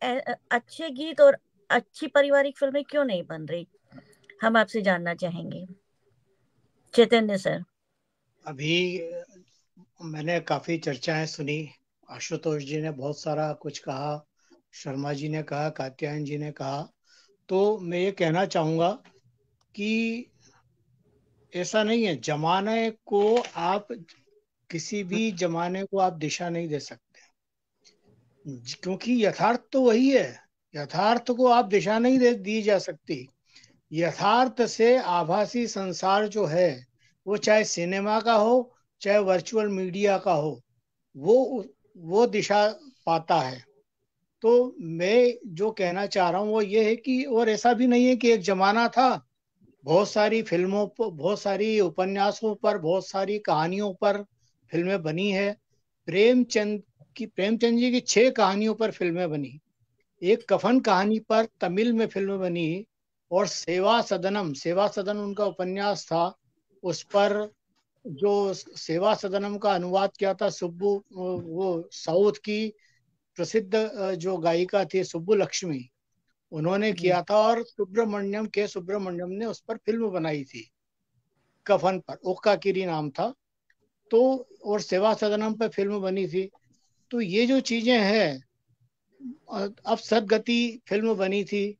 A: अच्छे गीत और अच्छी पारिवारिक फिल्में क्यों नहीं बन रही? हम आपसे जानना चाहेंगे, चैतन्य सर।
E: अभी मैंने काफी चर्चाएं सुनी। आशुतोष जी ने बहुत सारा कुछ कहा, शर्मा जी ने कहा, कात्यायन जी ने कहा। तो मैं ये कहना चाहूंगा कि ऐसा नहीं है, जमाने को आप किसी भी जमाने को आप दिशा नहीं दे सकते, क्योंकि यथार्थ तो वही है। यथार्थ को आप दिशा नहीं दी जा सकती। यथार्थ से आभासी संसार जो है, वो चाहे सिनेमा का हो चाहे वर्चुअल मीडिया का हो, वो दिशा पाता है। तो मैं जो कहना चाह रहा हूँ वो ये है कि, और ऐसा भी नहीं है कि एक जमाना था, बहुत सारी फिल्मों पर, बहुत सारी उपन्यासों पर, बहुत सारी कहानियों पर फिल्में बनी है। प्रेमचंद जी की 6 कहानियों पर फिल्में बनी। एक कफन कहानी पर तमिल में फिल्म बनी, और सेवा सदनम उनका उपन्यास था, उस पर जो सेवा सदनम का अनुवाद किया था सुब्बू, वो साउथ की प्रसिद्ध जो गायिका थी सुब्बू लक्ष्मी, उन्होंने किया था। और सुब्रमण्यम ने उस पर फिल्म बनाई थी, कफन पर, ओक्का किरी नाम था। तो और सेवा सदनम पर फिल्म बनी थी। तो ये जो चीजें हैं, अब सदगति फिल्म बनी थी,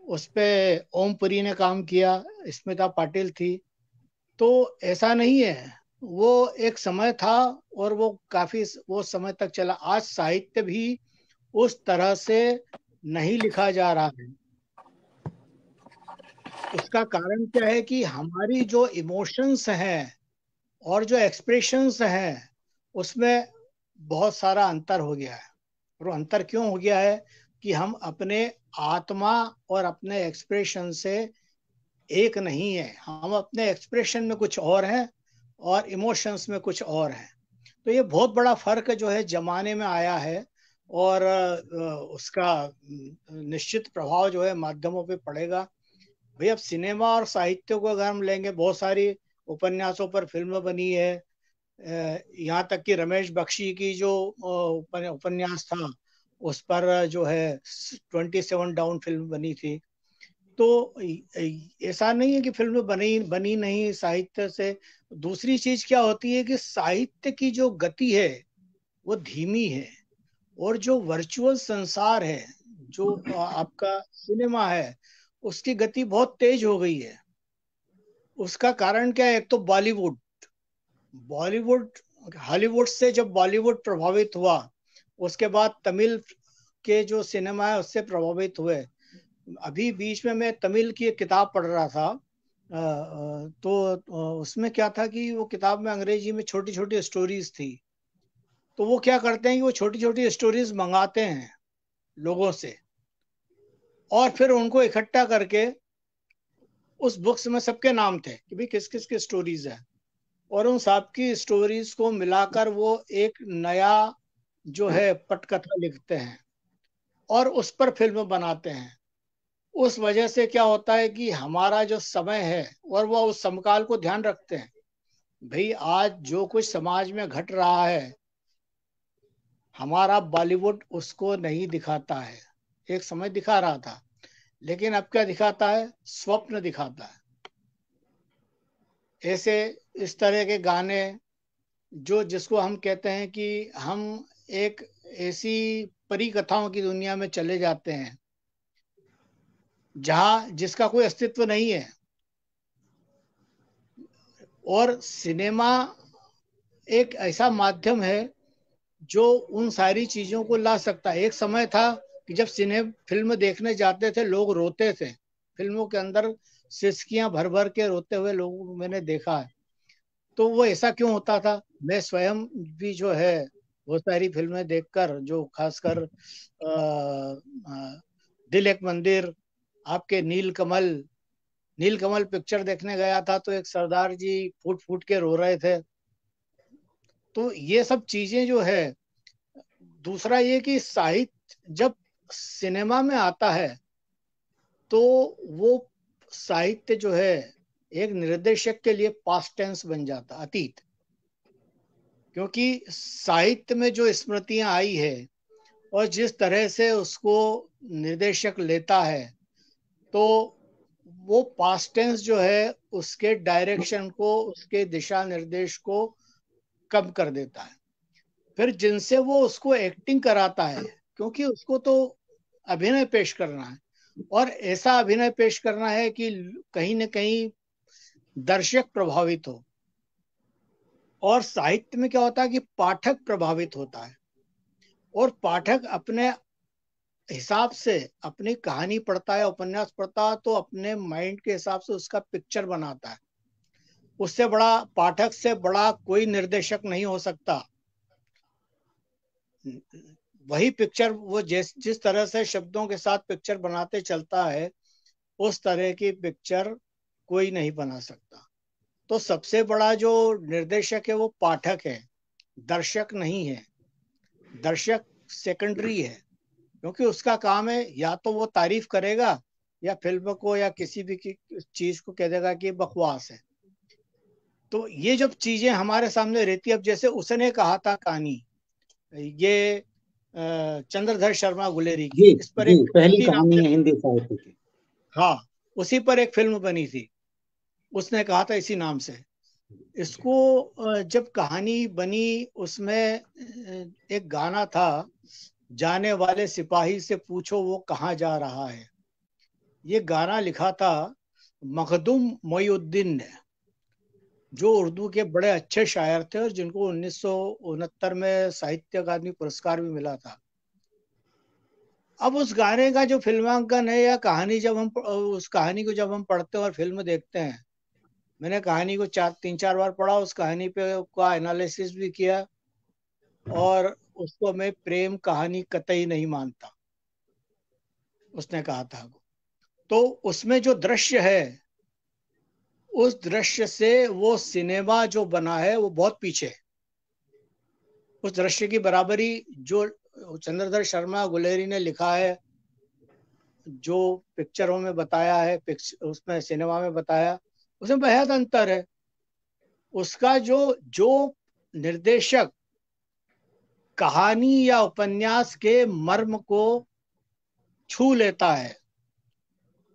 E: उस पे ओम पुरी ने काम किया, स्मिता पाटिल थी। तो ऐसा नहीं है, वो एक समय था और वो समय तक चला। आज साहित्य भी उस तरह से नहीं लिखा जा रहा है। उसका कारण क्या है कि हमारी जो इमोशंस हैं और जो एक्सप्रेशंस हैं, उसमें बहुत सारा अंतर हो गया है। और अंतर क्यों हो गया है कि हम अपने आत्मा और अपने एक्सप्रेशन से एक नहीं है। हम अपने एक्सप्रेशन में कुछ और हैं और इमोशंस में कुछ और हैं। तो ये बहुत बड़ा फर्क जो है जमाने में आया है, और उसका निश्चित प्रभाव जो है माध्यमों पे पड़ेगा। भाई अब सिनेमा और साहित्य को अगर हम लेंगे, बहुत सारी उपन्यासों पर फिल्म बनी है। यहाँ तक कि रमेश बख्शी की जो उपन्यास था, उस पर जो है 27 डाउन फिल्म बनी थी। तो ऐसा नहीं है कि फिल्म बनी नहीं साहित्य से। दूसरी चीज क्या होती है कि साहित्य की जो गति है वो धीमी है, और जो वर्चुअल संसार है, जो आपका सिनेमा है, उसकी गति बहुत तेज हो गई है। उसका कारण क्या है? एक तो बॉलीवुड हॉलीवुड से जब बॉलीवुड प्रभावित हुआ, उसके बाद तमिल के जो सिनेमा है उससे प्रभावित हुए। अभी बीच में मैं तमिल की एक किताब पढ़ रहा था, तो उसमें क्या था कि वो किताब में अंग्रेजी में छोटी छोटी स्टोरीज थी। तो वो क्या करते हैं कि वो छोटी छोटी स्टोरीज मंगाते हैं लोगों से, और फिर उनको इकट्ठा करके, उस बुक्स में सबके नाम थे कि भाई किस किस की स्टोरीज है, और उन सब की स्टोरीज को मिलाकर वो एक नया जो है पटकथा लिखते हैं और उस पर फिल्म बनाते हैं। उस वजह से क्या होता है कि हमारा जो समय है और वो उस समकाल को ध्यान रखते हैं। भाई आज जो कुछ समाज में घट रहा है, हमारा बॉलीवुड उसको नहीं दिखाता है। एक समय दिखा रहा था, लेकिन अब क्या दिखाता है? स्वप्न दिखाता है। ऐसे इस तरह के गाने जो जिसको हम कहते हैं कि हम एक ऐसी परी कथाओं की दुनिया में चले जाते हैं जहां जिसका कोई अस्तित्व नहीं है। और सिनेमा एक ऐसा माध्यम है जो उन सारी चीजों को ला सकता है। एक समय था कि जब फिल्म देखने जाते थे लोग रोते थे, फिल्मों के अंदर सिसकियां भर भर के रोते हुए लोगों को मैंने देखा है। तो वो ऐसा क्यों होता था? मैं स्वयं भी जो है वो सारी फिल्में देखकर, जो खासकर दिल एक मंदिर, आपके नील कमल पिक्चर देखने गया था तो एक सरदार जी फूट फूट के रो रहे थे। तो ये सब चीजें जो है, दूसरा ये कि साहित्य जब सिनेमा में आता है तो वो साहित्य जो है एक निर्देशक के लिए पास्ट टेंस बन जाता, अतीत। क्योंकि साहित्य में जो स्मृतियां आई है और जिस तरह से उसको निर्देशक लेता है, तो वो पास्ट टेंस जो है उसके डायरेक्शन को, उसके दिशा निर्देश को कम कर देता है। फिर जिनसे वो उसको एक्टिंग कराता है, क्योंकि उसको तो अभिनय पेश करना है और ऐसा अभिनय पेश करना है कि कहीं न कहीं दर्शक प्रभावित हो। और साहित्य में क्या होता है कि पाठक प्रभावित होता है और पाठक अपने हिसाब से अपनी कहानी पढ़ता है, उपन्यास पढ़ता है, तो अपने माइंड के हिसाब से उसका पिक्चर बनाता है। उससे बड़ा, पाठक से बड़ा कोई निर्देशक नहीं हो सकता। वही पिक्चर वो जिस तरह से शब्दों के साथ पिक्चर बनाते चलता है, उस तरह की पिक्चर कोई नहीं बना सकता। तो सबसे बड़ा जो निर्देशक है वो पाठक है, दर्शक नहीं है। दर्शक सेकेंडरी है, क्योंकि उसका काम है या तो वो तारीफ करेगा या फिल्म को या किसी भी चीज को कह देगा कि बकवास है। तो ये जब चीजें हमारे सामने रहती है, अब जैसे उसने कहा था कहानी, ये चंद्रधर शर्मा गुलेरी की, इस पर एक
D: पहली कहानी है हिंदी साहित्य की।
E: हाँ, उसी पर एक फिल्म बनी थी, उसने कहा था इसी नाम से। इसको जब कहानी बनी, उसमें एक गाना था, जाने वाले सिपाही से पूछो वो कहाँ जा रहा है। ये गाना लिखा था मखदूम मोइनुद्दीन ने, जो उर्दू के बड़े अच्छे शायर थे और जिनको 1969 में साहित्य अकादमी पुरस्कार भी मिला था। अब उस गाने का जो फिल्मांकन है या कहानी, जब हम उस कहानी को जब हम पढ़ते हैं और फिल्म देखते हैं, मैंने कहानी को 3-4 बार पढ़ा, उस कहानी पे का एनालिसिस भी किया और उसको मैं प्रेम कहानी कतई नहीं मानता, उसने कहा था। तो उसमें जो दृश्य है, उस दृश्य से वो सिनेमा जो बना है वो बहुत पीछे। उस दृश्य की बराबरी जो चंद्रधर शर्मा गुलेरी ने लिखा है, जो पिक्चरों में बताया है, उसमें सिनेमा में बताया, उसमें बेहद अंतर है। उसका जो निर्देशक कहानी या उपन्यास के मर्म को छू लेता है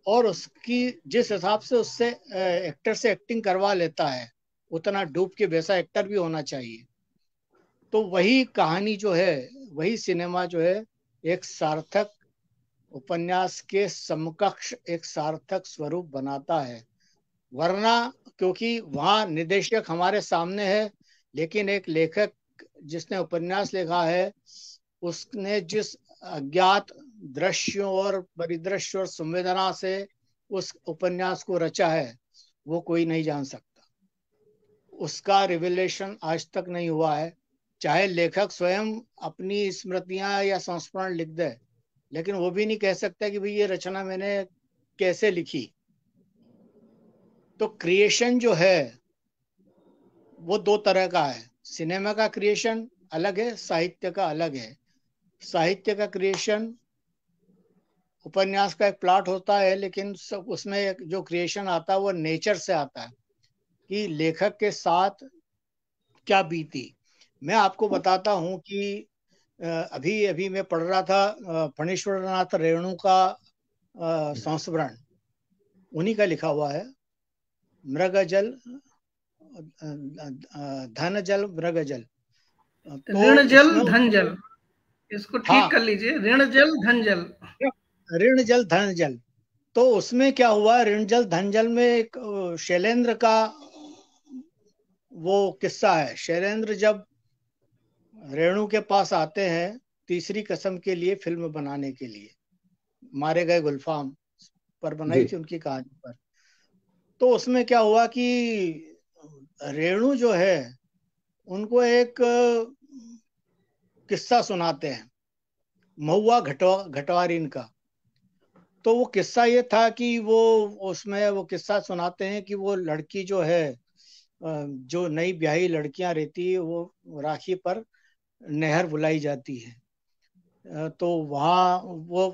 E: और उसकी जिस हिसाब से उससे एक्टर से एक्टिंग करवा लेता है, उतना डूब के वैसा एक्टर भी होना चाहिए। तो वही कहानी जो है, वही सिनेमा जो है, एक सार्थक उपन्यास के समकक्ष एक सार्थक स्वरूप बनाता है। वरना, क्योंकि वहां निर्देशक हमारे सामने है, लेकिन एक लेखक जिसने उपन्यास लिखा है, उसने जिस अज्ञात दृश्यों और परिदृश्य और संवेदना से उस उपन्यास को रचा है, वो कोई नहीं जान सकता। उसका रिविलेशन आज तक नहीं हुआ है। चाहे लेखक स्वयं अपनी स्मृतियां या संस्मरण लिख दे, लेकिन वो भी नहीं कह सकता कि भाई ये रचना मैंने कैसे लिखी। तो क्रिएशन जो है वो दो तरह का है, सिनेमा का क्रिएशन अलग है, साहित्य का अलग है। साहित्य का क्रिएशन, उपन्यास का एक प्लॉट होता है, लेकिन सब उसमें जो क्रिएशन आता है वो नेचर से आता है कि लेखक के साथ क्या बीती। मैं आपको बताता हूँ कि अभी अभी मैं पढ़ रहा था फणीश्वरनाथ रेणु का संस्मरण, उन्हीं का लिखा हुआ है, मृगजल धन जल मृगजल। तो
F: ऋण जल
E: उसमें
F: धन जल, इसको ठीक
E: हाँ,
F: कर लीजिए, ऋण जल धन जल।
E: ऋण जल धन जल। तो उसमें क्या हुआ, ऋण जल धन जल में एक शैलेंद्र का वो किस्सा है। शैलेंद्र जब रेणु के पास आते हैं तीसरी कसम के लिए, फिल्म बनाने के लिए, मारे गए गुलफाम पर बनाई थी उनकी कहानी पर। तो उसमें क्या हुआ कि रेणु जो है उनको एक किस्सा सुनाते हैं, महुआ घटवारिन का। तो वो किस्सा ये था कि वो उसमें वो किस्सा सुनाते हैं कि वो लड़की जो है, जो नई ब्याही लड़कियां रहती है, वो राखी पर नहर बुलाई जाती है। तो वहाँ वो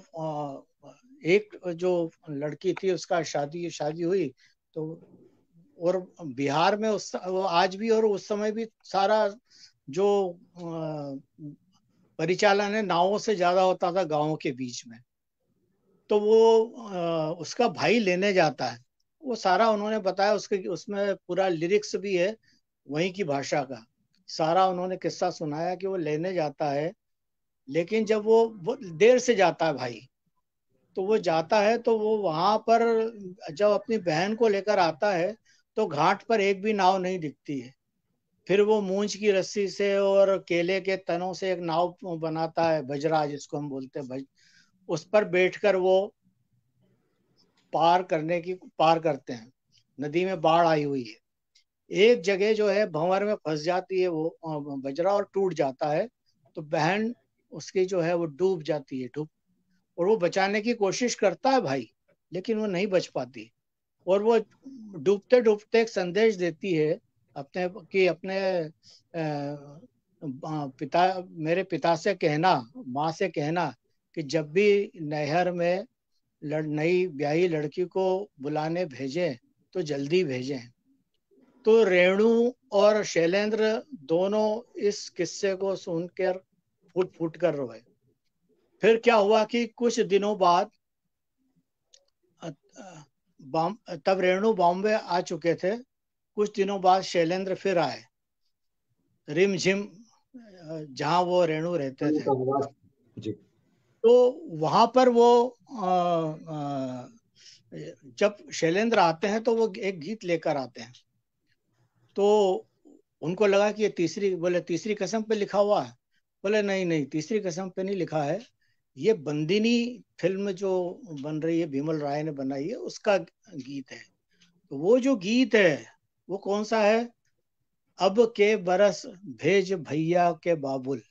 E: एक जो लड़की थी उसका शादी हुई। तो और बिहार में वो आज भी और उस समय भी सारा जो परिचालन है नावों से ज्यादा होता था गांवों के बीच में। तो वो उसका भाई लेने जाता है, वो सारा उन्होंने बताया, उसके उसमें पूरा लिरिक्स भी है वहीं की भाषा का। सारा उन्होंने किस्सा सुनाया कि वो लेने जाता है, लेकिन जब वो देर से जाता है भाई, तो वो जाता है तो वो वहां पर जब अपनी बहन को लेकर आता है तो घाट पर एक भी नाव नहीं दिखती है। फिर वो मूंछ की रस्सी से और केले के तनों से एक नाव बनाता है, बजरा जिसको हम बोलते हैं, उस पर बैठकर वो पार करते हैं। नदी में बाढ़ आई हुई है, एक जगह जो है भंवर में फंस जाती है वो बजरा और टूट जाता है। तो बहन उसकी जो है वो डूब जाती है, और वो बचाने की कोशिश करता है भाई, लेकिन वो नहीं बच पाती। और वो डूबते डूबते एक संदेश देती है अपने मेरे पिता से कहना, माँ से कहना कि जब भी नहर में नई ब्याही लड़की को बुलाने भेजें तो जल्दी भेजें। तो रेणु और शैलेंद्र दोनों इस किस्से को सुनकर फूट फूट कर रोए। फिर क्या हुआ कि कुछ दिनों बाद, तब रेणु बॉम्बे आ चुके थे, कुछ दिनों बाद शैलेंद्र फिर आए रिमझिम जहां वो रेणु रहते थे। तो वहां पर वो जब शैलेंद्र आते हैं तो वो एक गीत लेकर आते हैं। तो उनको लगा कि ये बोले तीसरी कसम पे लिखा हुआ है। बोले नहीं नहीं, तीसरी कसम पे नहीं लिखा है, ये बंदिनी फिल्म जो बन रही है, बिमल राय ने बनाई है, उसका गीत है। तो वो जो गीत है वो कौन सा है, अब के बरस भेज भैया के बाबुल।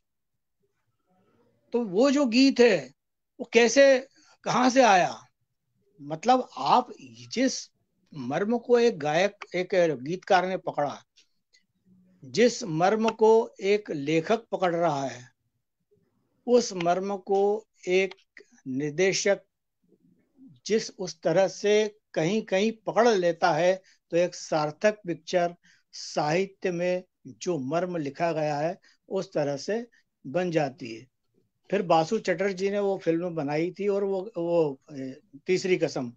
E: तो वो जो गीत है वो कैसे, कहाँ से आया, मतलब आप जिस मर्म को एक गीतकार ने पकड़ा, जिस मर्म को एक लेखक पकड़ रहा है, उस मर्म को एक निर्देशक जिस उस तरह से कहीं कहीं पकड़ लेता है, तो एक सार्थक पिक्चर साहित्य में जो मर्म लिखा गया है उस तरह से बन जाती है। फिर बासु चटर्जी ने वो फिल्म बनाई थी, और वो तीसरी कसम।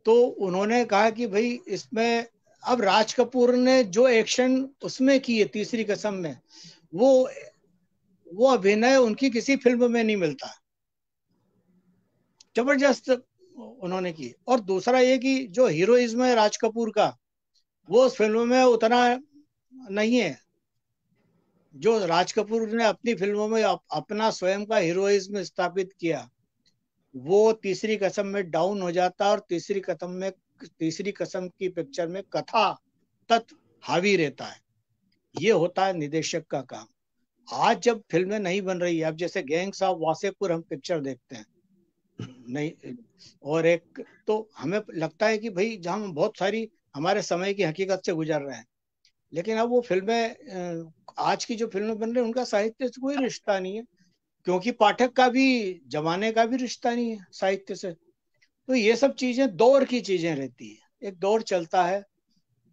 E: तो उन्होंने कहा कि भाई इसमें अब राज कपूर ने जो एक्शन उसमें की है तीसरी कसम में, वो अभिनय उनकी किसी फिल्म में नहीं मिलता, जबरदस्त उन्होंने की। और दूसरा ये कि जो हीरोइज्म है राज कपूर का, वो उस फिल्म में उतना नहीं है। जो राज कपूर ने अपनी फिल्मों में अपना स्वयं का हीरोइज्म स्थापित किया, वो तीसरी कसम में डाउन हो जाता है, और तीसरी कसम की पिक्चर में कथा तत्व हावी रहता है। ये होता है निदेशक का काम। आज जब फिल्में नहीं बन रही है, अब जैसे गैंग्स ऑफ वासेपुर हम पिक्चर देखते हैं नहीं, और एक तो हमें लगता है कि भाई जहाँ हम बहुत सारी हमारे समय की हकीकत से गुजर रहे हैं, लेकिन अब वो फिल्में, आज की जो फिल्में बन रही है उनका साहित्य से कोई रिश्ता नहीं है, क्योंकि पाठक का भी, जमाने का भी रिश्ता नहीं है साहित्य से। तो ये सब चीजें दौर की चीजें रहती है, एक दौर चलता है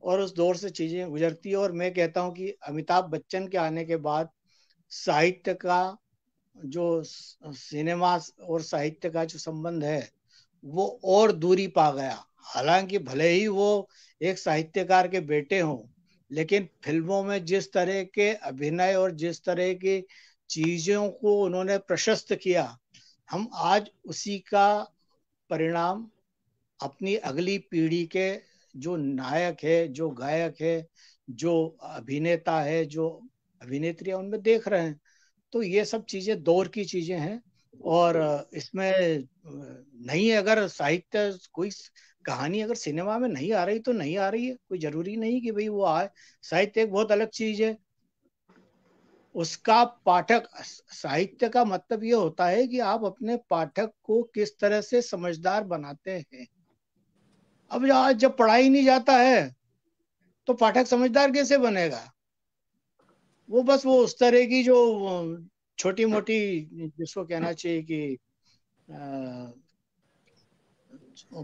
E: और उस दौर से चीजें गुजरती है। और मैं कहता हूँ कि अमिताभ बच्चन के आने के बाद साहित्य का जो, सिनेमा और साहित्य का जो संबंध है वो और दूरी पा गया। हालांकि भले ही वो एक साहित्यकार के बेटे हों, लेकिन फिल्मों में जिस तरह के अभिनय और जिस तरह की चीजों को उन्होंने प्रशस्त किया, हम आज उसी का परिणाम अपनी अगली पीढ़ी के जो नायक है, जो गायक है, जो अभिनेता है, जो अभिनेत्री है, उनमें देख रहे हैं। तो ये सब चीजें दौर की चीजें हैं और इसमें नहीं है। अगर साहित्य, कोई कहानी अगर सिनेमा में नहीं आ रही तो नहीं आ रही है, कोई जरूरी नहीं कि भाई वो आए। साहित्य एक बहुत अलग चीज है, उसका पाठक, साहित्य का मतलब ये होता है कि आप अपने पाठक को किस तरह से समझदार बनाते हैं। अब आज जब पढ़ाई नहीं जाता है तो पाठक समझदार कैसे बनेगा? वो बस वो उस तरह की जो छोटी मोटी, जिसको कहना चाहिए कि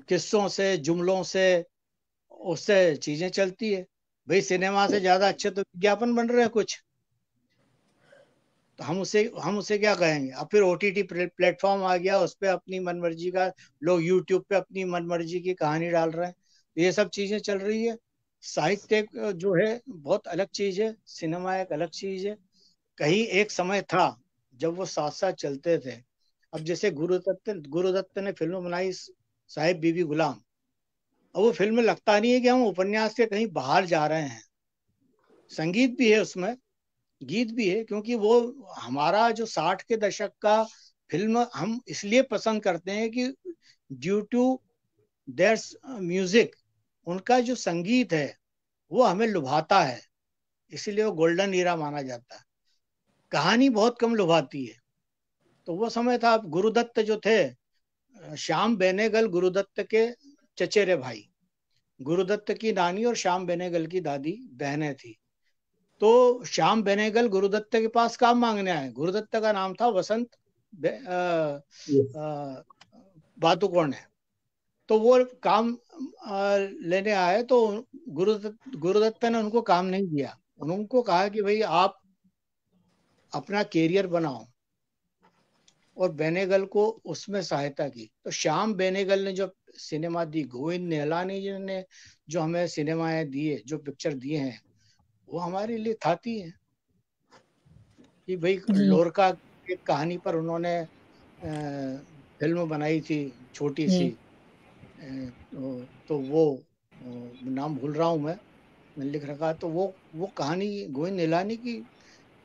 E: किस्सों से, जुमलों से, उससे चीजें चलती है। भाई सिनेमा से ज्यादा अच्छे तो विज्ञापन बन रहे हैं कुछ, तो हम उसे क्या कहेंगे? अब फिर OTT प्लेटफॉर्म आ गया, उस पर अपनी मनमर्जी का, लोग यूट्यूब पे अपनी मनमर्जी की कहानी डाल रहे हैं, ये सब चीजें चल रही है। साहित्य जो है बहुत अलग चीज है, सिनेमा एक अलग चीज है। कहीं एक समय था जब वो साथ साथ चलते थे। अब जैसे गुरुदत्त ने फिल्म बनाई साहिब बीबी गुलाम, अब वो फिल्म में लगता नहीं है कि हम उपन्यास के कहीं बाहर जा रहे हैं। संगीत भी है उसमें, गीत भी है, क्योंकि वो हमारा जो 60 के दशक का फिल्म हम इसलिए पसंद करते हैं कि ड्यू टू देयर म्यूजिक, उनका जो संगीत है वो हमें लुभाता है, इसीलिए वो गोल्डन ईरा माना जाता है। कहानी बहुत कम लुभाती है। तो वो समय था। अब गुरुदत्त जो थे, श्याम बेनेगल गुरुदत्त के चचेरे भाई, गुरुदत्त की नानी और श्याम बेनेगल की दादी बहनें थी। तो श्याम बेनेगल गुरुदत्त के पास काम मांगने आए। गुरुदत्त का नाम था वसंत बातुकोण है। तो वो काम लेने आए, तो गुरुदत्त ने उनको काम नहीं दिया। उनको कहा कि भाई आप अपना कैरियर बनाओ, और बेनेगल को उसमें सहायता की। तो श्याम बेनेगल ने जो सिनेमा दी, गोविंद निहलानी जी ने जो हमें सिनेमाएं दिए, जो पिक्चर दिए हैं, वो हमारे लिए थाती है कि भाई लोरका की कहानी पर उन्होंने फिल्म बनाई थी छोटी सी, तो वो नाम भूल रहा हूँ मैं लिख रखा। तो वो कहानी गोविंद निहलानी की,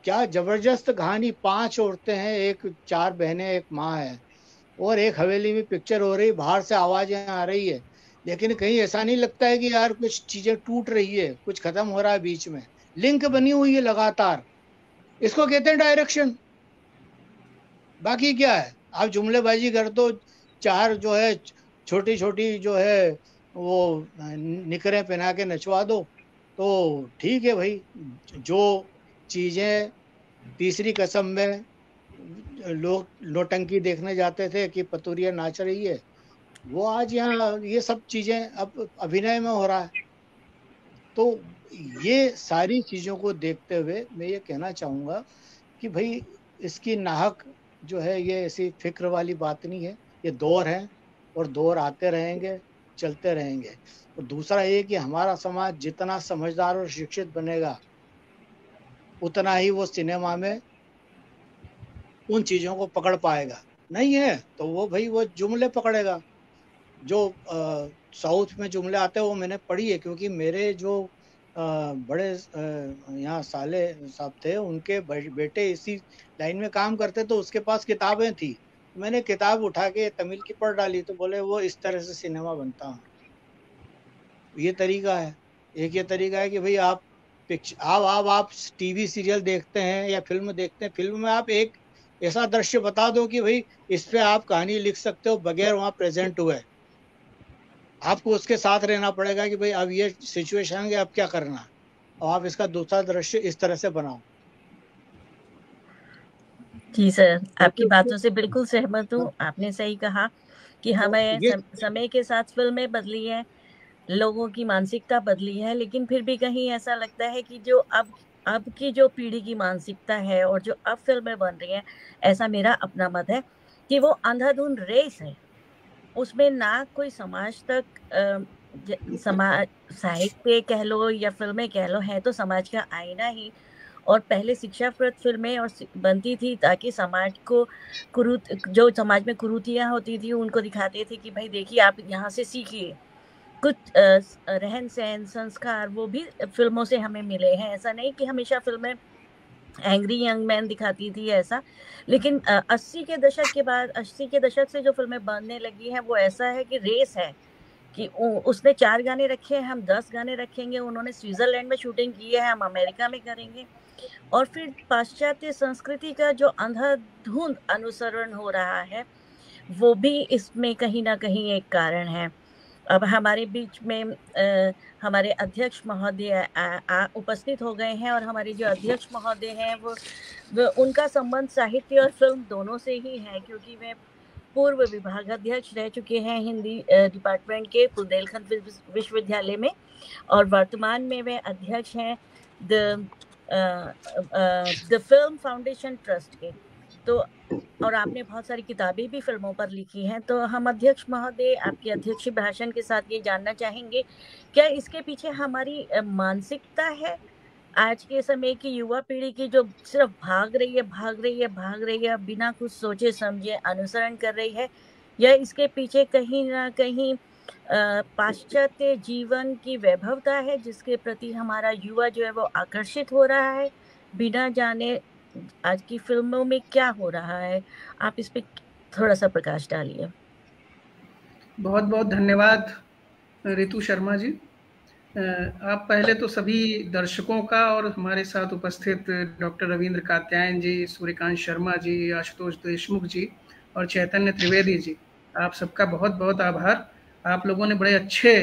E: क्या जबरदस्त कहानी। 5 औरतें हैं, एक 4 बहनें, एक माँ है, और एक हवेली में पिक्चर हो रही, बाहर से आवाजें आ रही है, लेकिन कहीं ऐसा नहीं लगता है कि यार कुछ चीजें टूट रही है, कुछ खत्म हो रहा है बीच में, लिंक बनी हुई है लगातार। इसको कहते हैं डायरेक्शन। बाकी क्या है? आप जुमलेबाजी कर दो, 4 जो है छोटी छोटी जो है वो निकरें पहना के नचवा दो, तो ठीक है भाई। जो चीजें तीसरी कसम में लोग नौटंकी देखने जाते थे कि पतुरिया नाच रही है, वो आज यहाँ ये सब चीजें अब अभिनय में हो रहा है। तो ये सारी चीजों को देखते हुए मैं ये कहना चाहूंगा कि भाई इसकी नाहक जो है, ये ऐसी फिक्र वाली बात नहीं है। ये दौर है और दौर आते रहेंगे, चलते रहेंगे। और दूसरा ये कि हमारा समाज जितना समझदार और शिक्षित बनेगा, उतना ही वो सिनेमा में उन चीजों को पकड़ पाएगा। नहीं है तो वो भाई वो जुमले पकड़ेगा। जो साउथ में जुमले आते हैं वो मैंने पढ़ी है, क्योंकि मेरे जो बड़े यहाँ साले साहब थे, उनके बेटे इसी लाइन में काम करते, तो उसके पास किताबें थी। मैंने किताब उठा के तमिल की पढ़ डाली, तो बोले वो इस तरह से सिनेमा बनता है। ये तरीका है। एक ये तरीका है कि भाई आप टीवी सीरियल देखते हैं या फिल्म देखते हैं, फिल्म में आप एक ऐसा दृश्य बता दो कि भाई इस पे आप कहानी लिख सकते हो बगैर वहां प्रेजेंट हुए। आपको उसके साथ रहना पड़ेगा कि भाई अब ये सिचुएशन है, अब क्या करना। और आप इसका दूसरा दृश्य इस तरह से बनाओ।
A: जी सर, आपकी बातों से बिल्कुल सहमत हूँ। आपने सही कहा कि हमें समय के साथ फिल्में बदली है, लोगों की मानसिकता बदली है, लेकिन फिर भी कहीं ऐसा लगता है कि जो अब की जो पीढ़ी की मानसिकता है और जो अब फिल्में बन रही हैं, ऐसा मेरा अपना मत है कि वो अंधाधुंध रेस है। उसमें ना कोई समाज तक समाज साहित्य कह लो या फिल्में कह लो, है तो समाज का आईना ही। और पहले शिक्षाप्रद फिल्में और बनती थी ताकि समाज को जो समाज में कुरीतियां होती थी उनको दिखाते थे कि भाई देखिए आप यहाँ से सीखिए कुछ रहन सहन संस्कार, वो भी फिल्मों से हमें मिले हैं। ऐसा नहीं कि हमेशा फिल्में एंग्री यंग मैन दिखाती थी ऐसा, लेकिन 80 के दशक के बाद 80 के दशक से जो फिल्में बनने लगी हैं वो ऐसा है कि रेस है कि उसने 4 गाने रखे हैं, हम 10 गाने रखेंगे। उन्होंने स्विट्जरलैंड में शूटिंग की है, हम अमेरिका में करेंगे। और फिर पाश्चात्य संस्कृति का जो अंधाधुंध अनुसरण हो रहा है वो भी इसमें कहीं ना कहीं एक कारण है। अब हमारे बीच में हमारे अध्यक्ष महोदय उपस्थित हो गए हैं और हमारे जो अध्यक्ष महोदय हैं वो उनका संबंध साहित्य और फिल्म दोनों से ही है, क्योंकि वे पूर्व विभागाध्यक्ष रह चुके हैं हिंदी डिपार्टमेंट के बुंदेलखंड विश्वविद्यालय में, और वर्तमान में वे अध्यक्ष हैं द फिल्म फाउंडेशन ट्रस्ट के। तो और आपने बहुत सारी किताबें भी फिल्मों पर लिखी हैं। तो हम अध्यक्ष महोदय आपके अध्यक्षीय भाषण के साथ ये जानना चाहेंगे, क्या इसके पीछे हमारी मानसिकता है आज के समय की युवा पीढ़ी की, जो सिर्फ भाग रही है बिना कुछ सोचे समझे अनुसरण कर रही है, या इसके पीछे कहीं ना कहीं पाश्चात्य जीवन की वैभवता है जिसके प्रति हमारा युवा जो है वो आकर्षित हो रहा है बिना जाने आज की फिल्मों में क्या हो रहा है? आप इस पे थोड़ा सा प्रकाश डालिए।
F: बहुत बहुत धन्यवाद रितु शर्मा जी। आप पहले तो सभी दर्शकों का और हमारे साथ उपस्थित डॉक्टर रविंद्र कात्यायन जी, सूर्यकांत शर्मा जी, आशुतोष देशमुख जी और चैतन्य त्रिवेदी जी, आप सबका बहुत बहुत आभार। आप लोगों ने बड़े अच्छे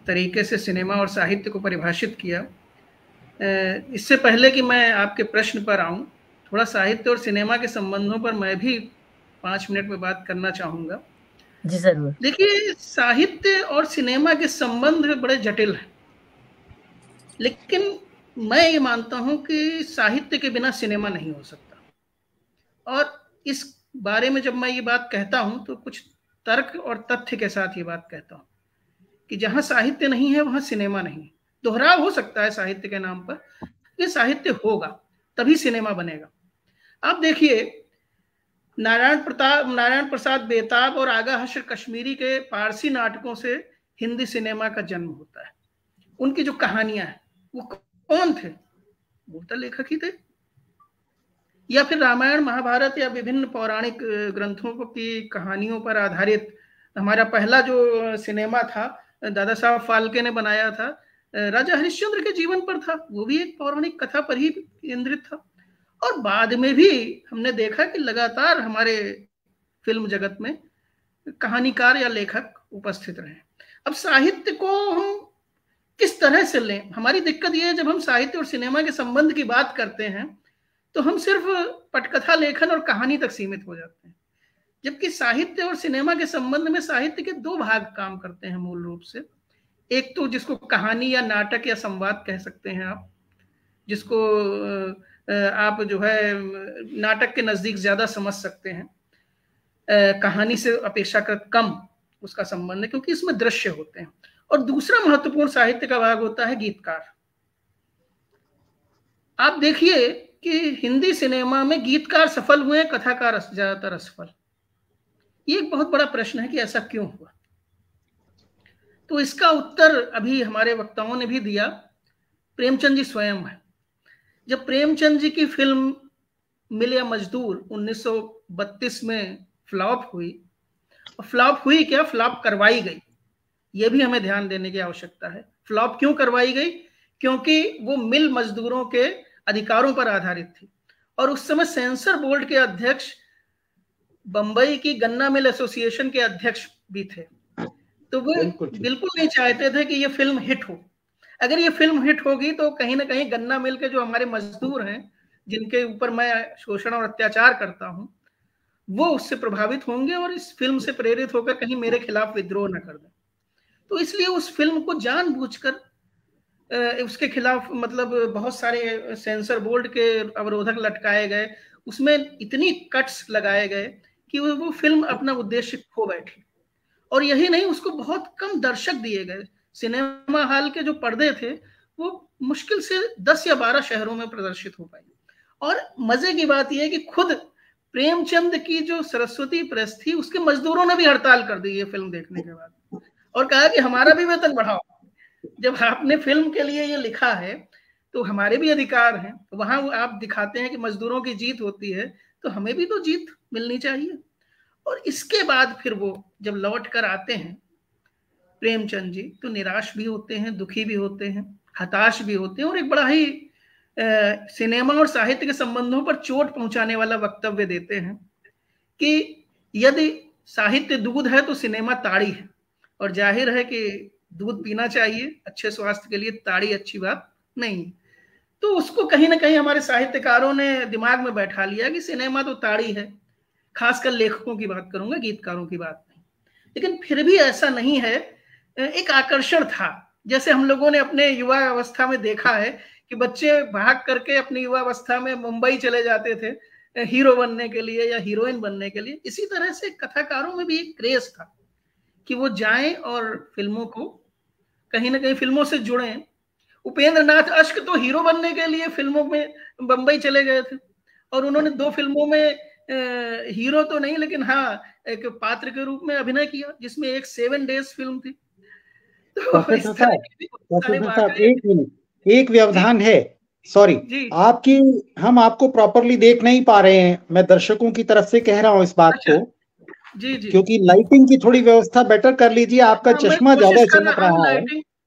F: तरीके से सिनेमा और साहित्य को परिभाषित किया। इससे पहले कि मैं आपके प्रश्न पर आऊं, थोड़ा साहित्य और सिनेमा के संबंधों पर मैं भी 5 मिनट में बात करना चाहूंगा।
A: जी जरूर। देखिए,
F: साहित्य और सिनेमा के संबंध बड़े जटिल हैं, लेकिन मैं ये मानता हूं कि साहित्य के बिना सिनेमा नहीं हो सकता। और इस बारे में जब मैं ये बात कहता हूं तो कुछ तर्क और तथ्य के साथ ये बात कहता हूं कि जहां साहित्य नहीं है वहां सिनेमा नहीं। दोहराव हो सकता है साहित्य के नाम पर, ये साहित्य होगा तभी सिनेमा बनेगा। आप देखिए, नारायण प्रसाद बेताब और आगा हशर कश्मीरी के फारसी नाटकों से हिंदी सिनेमा का जन्म होता है। उनकी जो कहानियां हैं वो कौन थे? मूलतः लेखक ही थे। या फिर रामायण महाभारत या विभिन्न पौराणिक ग्रंथों की कहानियों पर आधारित हमारा पहला जो सिनेमा था दादा साहब फाल्के ने बनाया था, राजा हरिश्चंद्र के जीवन पर था, वो भी एक पौराणिक कथा पर ही केंद्रित था। और बाद में भी हमने देखा कि लगातार हमारे फिल्म जगत में कहानीकार या लेखक उपस्थित रहे। अब साहित्य को हम किस तरह से लें? हमारी दिक्कत यह है, जब हम साहित्य और सिनेमा के संबंध की बात करते हैं तो हम सिर्फ पटकथा लेखन और कहानी तक सीमित हो जाते हैं, जबकि साहित्य और सिनेमा के संबंध में साहित्य के 2 भाग काम करते हैं मूल रूप से। एक तो जिसको कहानी या नाटक या संवाद कह सकते हैं आप, जिसको आप जो है नाटक के नजदीक ज्यादा समझ सकते हैं, कहानी से अपेक्षाकृत कम उसका संबंध है क्योंकि इसमें दृश्य होते हैं। और दूसरा महत्वपूर्ण साहित्य का भाग होता है गीतकार। आप देखिए कि हिंदी सिनेमा में गीतकार सफल हुए, कथाकार ज्यादातर असफल। ये एक बहुत बड़ा प्रश्न है कि ऐसा क्यों हुआ। तो इसका उत्तर अभी हमारे वक्ताओं ने भी दिया, प्रेमचंद जी स्वयं है। जब प्रेमचंद जी की फिल्म मिल या मजदूर 1932 में फ्लॉप हुई, और फ्लॉप हुई क्या, फ्लॉप करवाई गई, ये भी हमें ध्यान देने की आवश्यकता है। फ्लॉप क्यों करवाई गई? क्योंकि वो मिल मजदूरों के अधिकारों पर आधारित थी, और उस समय सेंसर बोर्ड के अध्यक्ष बंबई की गन्ना मिल एसोसिएशन के अध्यक्ष भी थे। तो वो बिल्कुल नहीं चाहते थे कि ये फिल्म हिट हो। अगर ये फिल्म हिट होगी तो कहीं ना कहीं गन्ना मिल के जो हमारे मजदूर हैं, जिनके ऊपर मैं शोषण और अत्याचार करता हूं, वो उससे प्रभावित होंगे और इस फिल्म से प्रेरित होकर कहीं मेरे खिलाफ विद्रोह न कर दें। तो इसलिए उस फिल्म को जानबूझकर उसके खिलाफ मतलब बहुत सारे सेंसर बोर्ड के अवरोधक लटकाए गए, उसमें इतनी कट्स लगाए गए कि वो फिल्म अपना उद्देश्य खो बैठी। और यही नहीं, उसको बहुत कम दर्शक दिए गए। सिनेमा हॉल के जो पर्दे थे वो मुश्किल से 10 या 12 शहरों में प्रदर्शित हो पाई। और मजे की बात यह है कि खुद प्रेमचंद की जो सरस्वती प्रेस थी, उसके मजदूरों ने भी हड़ताल कर दी ये फिल्म देखने के बाद, और कहा कि हमारा भी वेतन बढ़ाओ। जब आपने फिल्म के लिए ये लिखा है तो हमारे भी अधिकार हैं। वहां आप दिखाते हैं कि मजदूरों की जीत होती है, तो हमें भी तो जीत मिलनी चाहिए। और इसके बाद फिर वो जब लौट कर आते हैं प्रेमचंद जी, तो निराश भी होते हैं, दुखी भी होते हैं, हताश भी होते हैं, और एक बड़ा ही सिनेमा और साहित्य के संबंधों पर चोट पहुंचाने वाला वक्तव्य देते हैं कि यदि साहित्य दूध है तो सिनेमा ताड़ी है, और जाहिर है कि दूध पीना चाहिए अच्छे स्वास्थ्य के लिए, ताड़ी अच्छी बात नहीं। तो उसको कहीं ना कहीं हमारे साहित्यकारों ने दिमाग में बैठा लिया कि सिनेमा तो ताड़ी है। खासकर लेखकों की बात करूंगा, गीतकारों की बात नहीं। लेकिन फिर भी ऐसा नहीं है, एक आकर्षण था। जैसे हम लोगों ने अपने युवा अवस्था में देखा है कि बच्चे भाग करके अपनी युवा अवस्था में मुंबई चले जाते थे हीरो बनने के लिए या हीरोइन बनने के लिए, इसी तरह से कथाकारों में भी एक क्रेज था कि वो जाएं और फिल्मों को कहीं ना कहीं फिल्मों से जुड़ें। उपेंद्र नाथ अश्क तो हीरो बनने के लिए फिल्मों में बंबई चले गए थे, और उन्होंने 2 फिल्मों में हीरो तो नहीं लेकिन हाँ एक पात्र के रूप में अभिनय किया, जिसमें एक 7 डेज फिल्म थी। तो इस तरह की
D: एक मिनट, एक व्यवधान है, सॉरी आपकी, हम आपको प्रॉपरली देख नहीं पा रहे हैं। मैं दर्शकों की तरफ से कह रहा हूं इस बात को,
F: जी जी,
D: क्योंकि लाइटिंग की थोड़ी व्यवस्था बेटर कर लीजिए। आपका चश्मा ज्यादा चमक रहा है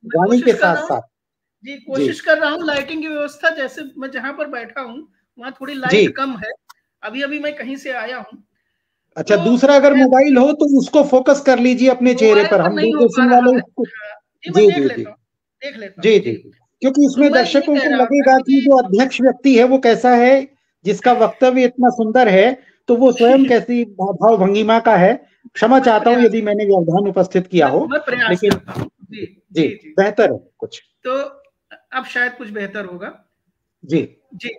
D: वाणी के साथ साथ।
F: जी, कोशिश कर रहा हूँ लाइटिंग की व्यवस्था। जैसे मैं जहां पर बैठा हूँ वहां थोड़ी लाइट कम है, अभी अभी मैं कहीं से आया हूँ।
D: अच्छा, तो दूसरा अगर मोबाइल हो तो उसको फोकस कर लीजिए अपने चेहरे पर। हम दूरदर्शन वाले जी जी जी
F: देख लेता
D: जी जी, क्योंकि इसमें दर्शकों को लगेगा कि जो अध्यक्ष व्यक्ति है वो कैसा है, जिसका वक्तव्य इतना सुंदर है, तो वो स्वयं कैसी भाव भंगिमा का है। क्षमा चाहता हूँ यदि मैंने व्यवधान उपस्थित किया हो, लेकिन जी बेहतर है कुछ,
F: तो अब शायद कुछ बेहतर होगा।
D: जी
F: जी,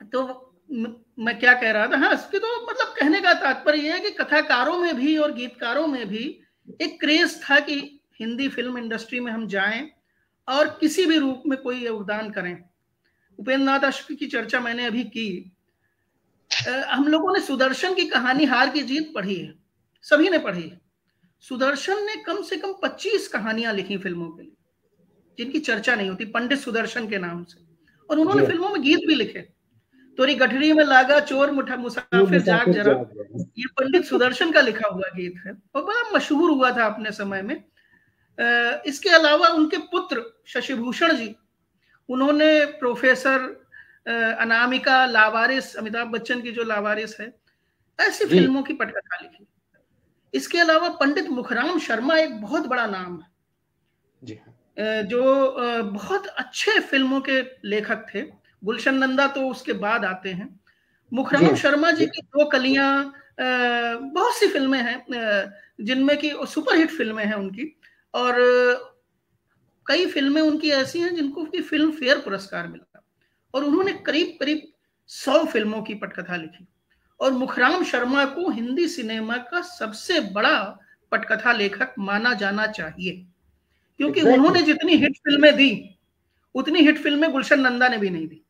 F: तो मैं क्या कह रहा था, हाँ, इसके तो मतलब कहने का तात्पर्य यह है कि कथाकारों में भी और गीतकारों में भी एक क्रेज था कि हिंदी फिल्म इंडस्ट्री में हम जाएं और किसी भी रूप में कोई योगदान करें। उपेंद्र नाथ अश्क की चर्चा मैंने अभी की। हम लोगों ने सुदर्शन की कहानी हार की जीत पढ़ी है, सभी ने पढ़ी है। सुदर्शन ने कम से कम 25 कहानियां लिखी फिल्मों के लिए, जिनकी चर्चा नहीं होती, पंडित सुदर्शन के नाम से। और उन्होंने फिल्मों में गीत भी लिखे। तोरी गठरी में लागा चोर मुसाफिर जाग जरा, ये पंडित सुदर्शन का लिखा हुआ गीत है और बड़ा मशहूर हुआ था अपने समय में। इसके अलावा उनके पुत्र शशिभूषण जी, उन्होंने प्रोफेसर, अनामिका, लावारिस, अमिताभ बच्चन की जो लावारिस है, ऐसी फिल्मों की पटकथा लिखी। इसके अलावा पंडित मुखराम शर्मा एक बहुत बड़ा नाम है, जो बहुत अच्छे फिल्मों के लेखक थे। गुलशन नंदा तो उसके बाद आते हैं। मुखराम शर्मा जी की 2 कलियां, बहुत सी फिल्में हैं जिनमें की सुपरहिट फिल्में हैं उनकी, और कई फिल्में उनकी ऐसी हैं जिनको की फिल्म फेयर पुरस्कार मिला, और उन्होंने करीब करीब 100 फिल्मों की पटकथा लिखी। और मुखराम शर्मा को हिंदी सिनेमा का सबसे बड़ा पटकथा लेखक माना जाना चाहिए, क्योंकि उन्होंने जितनी हिट फिल्में दी उतनी हिट फिल्में गुलशन नंदा ने भी नहीं दी।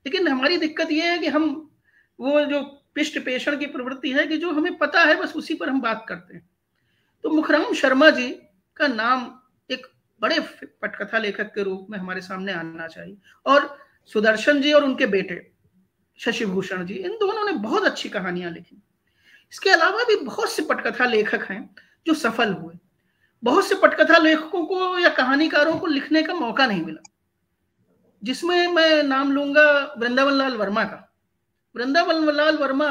F: लेकिन हमारी दिक्कत यह है कि हम वो जो पिष्ट पेषण की प्रवृत्ति है कि जो हमें पता है बस उसी पर हम बात करते हैं। तो मुखराम शर्मा जी का नाम एक बड़े पटकथा लेखक के रूप में हमारे सामने आना चाहिए। और सुदर्शन जी और उनके बेटे शशिभूषण जी, इन दोनों ने बहुत अच्छी कहानियां लिखी। इसके अलावा भी बहुत से पटकथा लेखक हैं जो सफल हुए। बहुत से पटकथा लेखकों को या कहानीकारों को लिखने का मौका नहीं मिला, जिसमें मैं नाम लूंगा वृंदावन लाल वर्मा का। वृंदावन लाल वर्मा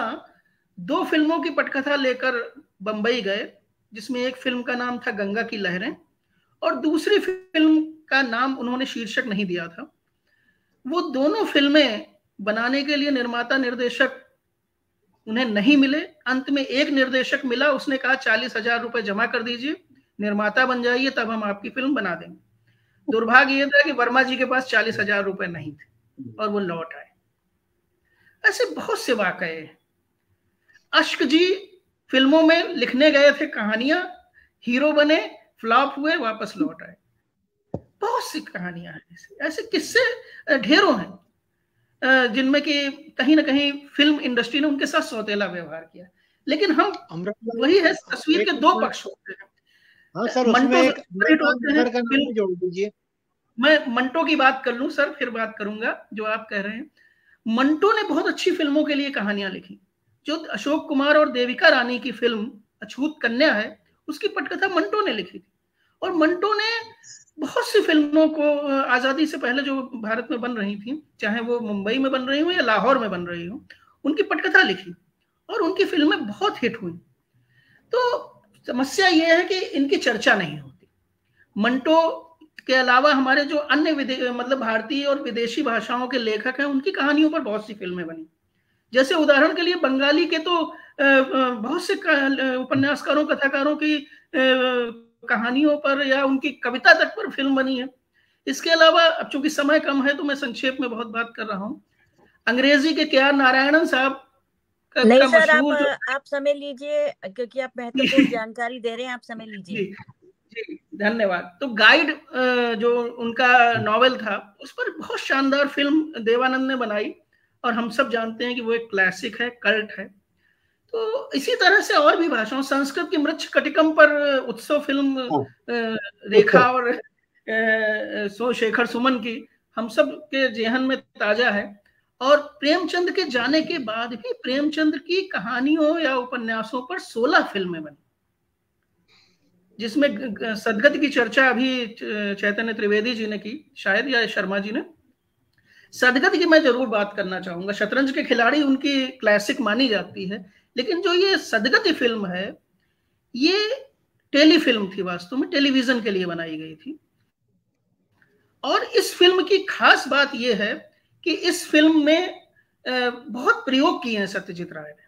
F: 2 फिल्मों की पटकथा लेकर बंबई गए, जिसमें एक फिल्म का नाम था गंगा की लहरें और दूसरी फिल्म का नाम उन्होंने शीर्षक नहीं दिया था। वो दोनों फिल्में बनाने के लिए निर्माता निर्देशक उन्हें नहीं मिले। अंत में एक निर्देशक मिला, उसने कहा 40,000 रुपए जमा कर दीजिए, निर्माता बन जाइए, तब हम आपकी फिल्म बना देंगे। दुर्भाग्य यह था कि वर्मा जी के पास 40,000 रुपए नहीं थे और वो लौट आए। ऐसे बहुत से वाकये हैं। अश्क जी फिल्मों में लिखने गए थे कहानियां, हीरो बने, फ्लॉप हुए, वापस लौट आए। बहुत सी कहानियां हैं, ऐसे किस्से ढेरों हैं जिनमें कि कहीं ना कहीं फिल्म इंडस्ट्री ने उनके साथ सौतेला व्यवहार किया। लेकिन हम वही है, तस्वीर के दो पक्ष होते हैं।
E: हाँ सर, उसमें एक का नाम जोड़ दीजिए।
F: मैं मंटो की बात कर लूं सर, फिर बात करूंगा जो आप कह रहे हैं। मंटो ने बहुत अच्छी फिल्मों के लिए कहानियां लिखी। जो अशोक कुमार और देविका रानी की फिल्म अछूत कन्या है, उसकी पटकथा मंटो ने लिखी थी। और मंटो ने बहुत सी फिल्मों को आजादी से पहले जो भारत में बन रही थी, चाहे वो मुंबई में बन रही हो या लाहौर में बन रही हो, उनकी पटकथा लिखी और उनकी फिल्में बहुत हिट हुई। तो समस्या यह है कि इनकी चर्चा नहीं होती। मंटो के अलावा हमारे जो अन्य मतलब भारतीय और विदेशी भाषाओं के लेखक हैं, उनकी कहानियों पर बहुत सी फिल्में बनी। जैसे उदाहरण के लिए बंगाली के तो बहुत से उपन्यासकारों, कथाकारों की कहानियों पर या उनकी कविता तक पर फिल्म बनी है। इसके अलावा अब चूंकि समय कम है तो मैं संक्षेप में बहुत बात कर रहा हूँ। अंग्रेजी के के आर नारायणन साहब
A: नहीं सर, आप समय लीजिए, क्योंकि आप महत्वपूर्ण जानकारी दे रहे हैं, आप समय लीजिए।
F: जी धन्यवाद। तो गाइड जो उनका नॉवेल था, उस पर बहुत शानदार फिल्म देवानंद ने बनाई और हम सब जानते हैं कि वो एक क्लासिक है, कल्ट है। तो इसी तरह से और भी भाषाओं, संस्कृत की मृच्छ कटिकम पर उत्सव फिल्म रेखा और शेखर सुमन की हम सब के जेहन में ताजा है। और प्रेमचंद के जाने के बाद भी प्रेमचंद की कहानियों या उपन्यासों पर 16 फिल्में बनी, जिसमें सदगत की चर्चा अभी चैतन्य त्रिवेदी जी ने की, शायद, या शर्मा जी ने। सदगत की मैं जरूर बात करना चाहूंगा। शतरंज के खिलाड़ी उनकी क्लासिक मानी जाती है, लेकिन जो ये सदगत फिल्म है, ये टेलीफिल्म थी, वास्तव में टेलीविजन के लिए बनाई गई थी। और इस फिल्म की खास बात यह है कि इस फिल्म में बहुत प्रयोग किए हैं सत्यजीत राय ने।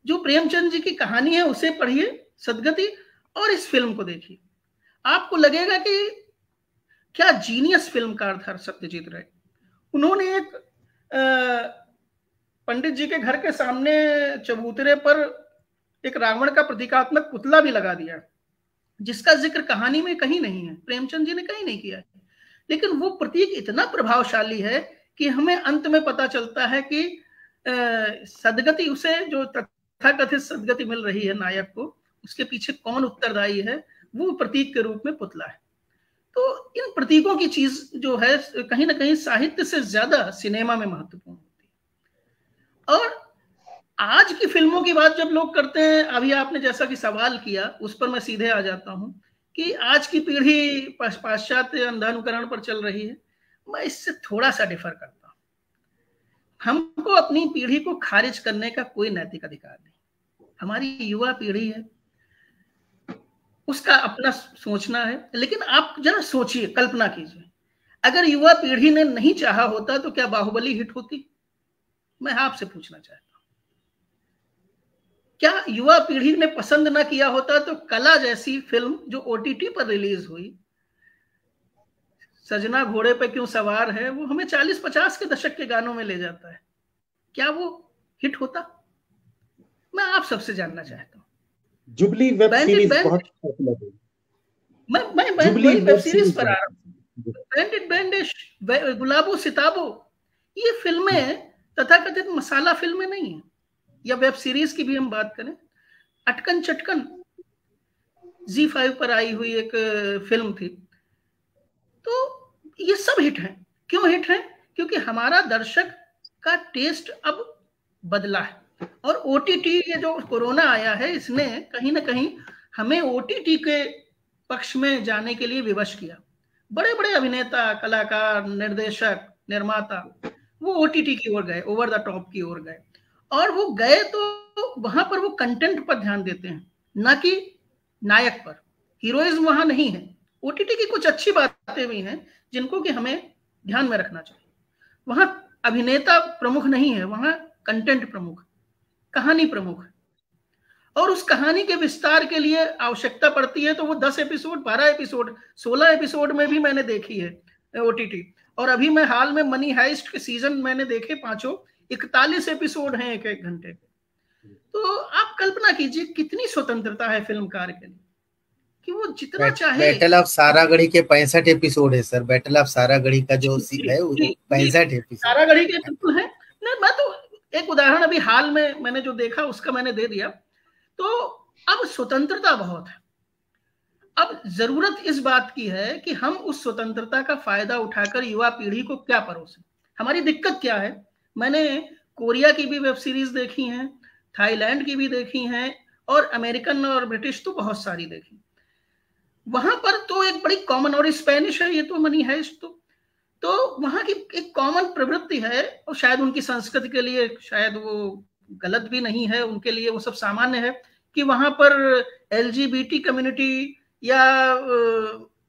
F: जो प्रेमचंद जी की कहानी है उसे पढ़िए, सदगति, और इस फिल्म को देखिए। आपको लगेगा कि क्या जीनियस फिल्मकार था सत्यजीत राय। उन्होंने एक पंडित जी के घर के सामने चबूतरे पर एक रावण का प्रतीकात्मक पुतला भी लगा दिया, जिसका जिक्र कहानी में कहीं नहीं है, प्रेमचंद जी ने कहीं नहीं किया है। लेकिन वो प्रतीक इतना प्रभावशाली है कि हमें अंत में पता चलता है कि सदगति, उसे जो तथाकथित सदगति मिल रही है नायक को, उसके पीछे कौन उत्तरदायी है, वो प्रतीक के रूप में पुतला है। तो इन प्रतीकों की चीज जो है कहीं ना कहीं साहित्य से ज्यादा सिनेमा में महत्वपूर्ण होती है। और आज की फिल्मों की बात जब लोग करते हैं, अभी आपने जैसा कि सवाल किया उस पर मैं सीधे आ जाता हूं कि आज की पीढ़ी पाश्चात्य अंधानुकरण पर चल रही है। मैं इससे थोड़ा सा डिफर करता हूं। हमको अपनी पीढ़ी को खारिज करने का कोई नैतिक अधिकार नहीं। हमारी युवा पीढ़ी है, उसका अपना सोचना है। लेकिन आप जरा सोचिए, कल्पना कीजिए, अगर युवा पीढ़ी ने नहीं चाहा होता तो क्या बाहुबली हिट होती? मैं आपसे पूछना चाहता हूं, क्या युवा पीढ़ी ने पसंद ना किया होता तो कला जैसी फिल्म जो OTT पर रिलीज हुई, सजना घोड़े पे क्यों सवार है, वो हमें 40-50 के दशक के गानों में ले जाता है, क्या वो हिट होता? मैं आप सबसे जानना चाहता हूँ।
D: जुबली वेब सीरीज बहुत पॉपुलर है।
F: मैं वेब सीरीज पर आ रहा हूँ। बैंडिट बैंडिश, गुलाबो सिताबो, ये फिल्में तथाकथित मसाला फिल्में नहीं है। या वेब सीरीज की भी हम बात करें, अटकन चटकन ZEE5 पर आई हुई एक फिल्म थी। तो ये सब हिट हैं। क्यों हिट हैं? क्योंकि हमारा दर्शक का टेस्ट अब बदला है। और OTT, ये जो कोरोना आया है, इसने कहीं ना कहीं हमें OTT के पक्ष में जाने के लिए विवश किया। बड़े बड़े अभिनेता, कलाकार, निर्देशक, निर्माता वो OTT की ओर गए, ओवर द टॉप की ओर गए। और वो गए तो वहां पर वो कंटेंट पर ध्यान देते हैं, ना कि नायक पर। हीरोइज्म वहां नहीं है, ओटीटी की कुछ अच्छी बातें भी हैं जिनको कि हमें ध्यान में रखना चाहिए। वहां अभिनेता प्रमुख नहीं है, वहां कंटेंट प्रमुख, कहानी प्रमुख है, और उस कहानी के विस्तार के लिए आवश्यकता पड़ती है तो वो 10 एपिसोड, 12 एपिसोड, 16 एपिसोड में भी मैंने देखी है ओटीटी। और अभी मैं हाल में मनी हाइस्ट के सीजन मैंने देखे 5, 41 एपिसोड हैं 1-1 घंटे के। तो आप कल्पना कीजिए कितनी स्वतंत्रता है फिल्मकार के लिए कि वो जितना चाहे।
C: बैटल ऑफ सारागढ़ी के 65 एपिसोड है सर। बैटल ऑफ सारागढ़ी का जो है वो 65 एपिसोड
F: सारागढ़ी के बिल्कुल है। नहीं, मैं तो एक उदाहरण अभी हाल में मैंने जो देखा उसका मैंने दे दिया। तो अब स्वतंत्रता बहुत है। अब जरूरत इस बात की है कि हम उस स्वतंत्रता का फायदा उठाकर युवा पीढ़ी को क्या परोसें। हमारी दिक्कत क्या है, मैंने कोरिया की भी वेब सीरीज देखी हैं, थाईलैंड की भी देखी हैं, और अमेरिकन और ब्रिटिश तो बहुत सारी देखी। वहां पर तो एक बड़ी कॉमन, और स्पेनिश है ये तो मनी हाइस्ट, तो वहां की एक कॉमन प्रवृत्ति है, और शायद उनकी संस्कृति के लिए शायद वो गलत भी नहीं है, उनके लिए वो सब सामान्य है कि वहां पर एलजीबीटी कम्युनिटी या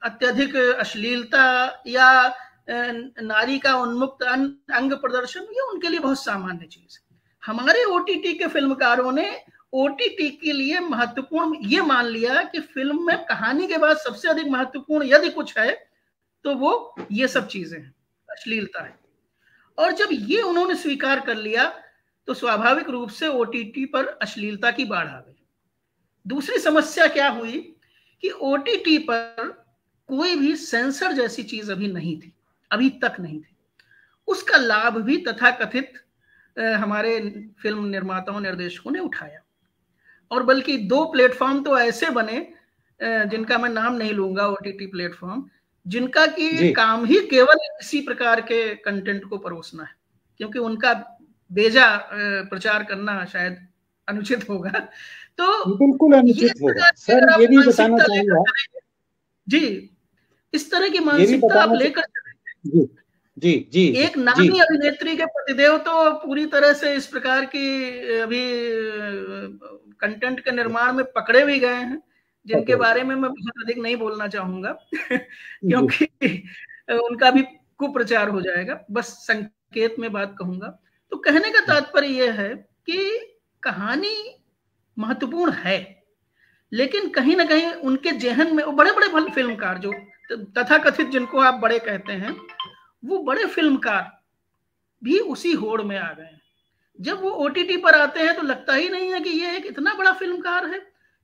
F: अत्यधिक अश्लीलता या नारी का उन्मुक्त अंग प्रदर्शन, ये उनके लिए बहुत सामान्य चीज है। हमारे ओटीटी के फिल्मकारों ने ओटीटी के लिए महत्वपूर्ण ये मान लिया कि फिल्म में कहानी के बाद सबसे अधिक महत्वपूर्ण यदि कुछ है तो वो ये सब चीजें हैं, अश्लीलता है। और जब ये उन्होंने स्वीकार कर लिया तो स्वाभाविक रूप से ओटीटी पर अश्लीलता की बाढ़ आ गई। दूसरी समस्या क्या हुई कि ओटीटी पर कोई भी सेंसर जैसी चीज अभी नहीं थी, अभी तक नहीं थी। उसका लाभ भी तथाकथित हमारे फिल्म निर्माताओं निर्देशकों ने उठाया, और बल्कि 2 प्लेटफॉर्म तो ऐसे बने जिनका मैं नाम नहीं लूंगा, ओटीटी प्लेटफॉर्म, जिनका की काम ही केवल इसी प्रकार के कंटेंट को परोसना है, क्योंकि उनका बेजा प्रचार करना शायद अनुचित होगा। तो
D: बिल्कुल अनुचित होगा सर। ये भी बताना चाहूंगा
F: जी, इस तरह की मानसिकता आप लेकर
D: जी जी जी
F: एक नामी अभिनेत्री के पतिदेव तो पूरी तरह से इस प्रकार की अभी कंटेंट के निर्माण में पकड़े भी गए हैं, जिनके बारे में मैं बहुत अधिक नहीं बोलना चाहूंगा क्योंकि उनका भी कुप्रचार हो जाएगा, बस संकेत में बात कहूंगा। तो कहने का तात्पर्य यह है कि कहानी महत्वपूर्ण है, लेकिन कहीं ना कहीं उनके जेहन में वो बड़े बड़े फिल्मकार जो तथाकथित जिनको आप बड़े कहते हैं, वो बड़े फिल्मकार भी उसी होड़ में आ गए हैं। जब वो ओटीटी पर आते हैं तो लगता ही नहीं है कि ये एक इतना बड़ा फिल्मकार है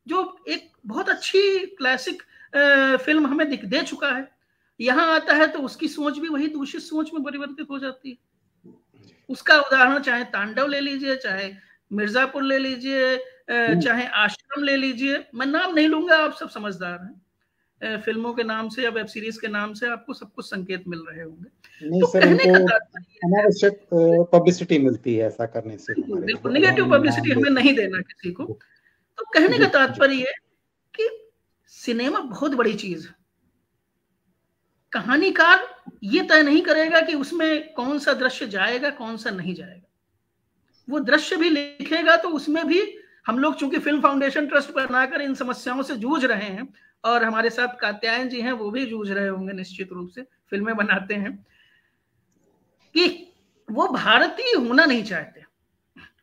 F: जो एक बहुत अच्छी क्लासिक फिल्म हमें दे चुका है। यहाँ आता है तो उसकी सोच भी वही दूषित सोच में परिवर्तित हो जाती है। उसका उदाहरण चाहे तांडव ले लीजिए, चाहे मिर्जापुर ले लीजिए, चाहे आश्रम ले लीजिए, मैं नाम नहीं लूंगा, आप सब समझदार हैं। फिल्मों के नाम से या वेब सीरीज के नाम से आपको सब कुछ संकेत मिल रहे होंगे।
D: नहीं
F: तो
D: सर, उनको अनावश्यक पब्लिसिटी मिलती है ऐसा करने से।
F: बिल्कुल निगेटिव पब्लिसिटी हमें नहीं देना किसी को। तो कहने का तात्पर्य ये कि सिनेमा बहुत बड़ी चीज है। कहानीकार ये तय नहीं करेगा कि उसमें कौन सा दृश्य जाएगा, कौन सा नहीं जाएगा। वो दृश्य भी लिखेगा तो उसमें भी हम लोग चूंकि फिल्म फाउंडेशन ट्रस्ट बनाकर इन समस्याओं से जूझ रहे हैं, और हमारे साथ कात्यायन जी हैं, वो भी जूझ रहे होंगे निश्चित रूप से, फिल्में बनाते हैं, कि वो भारतीय होना नहीं चाहते।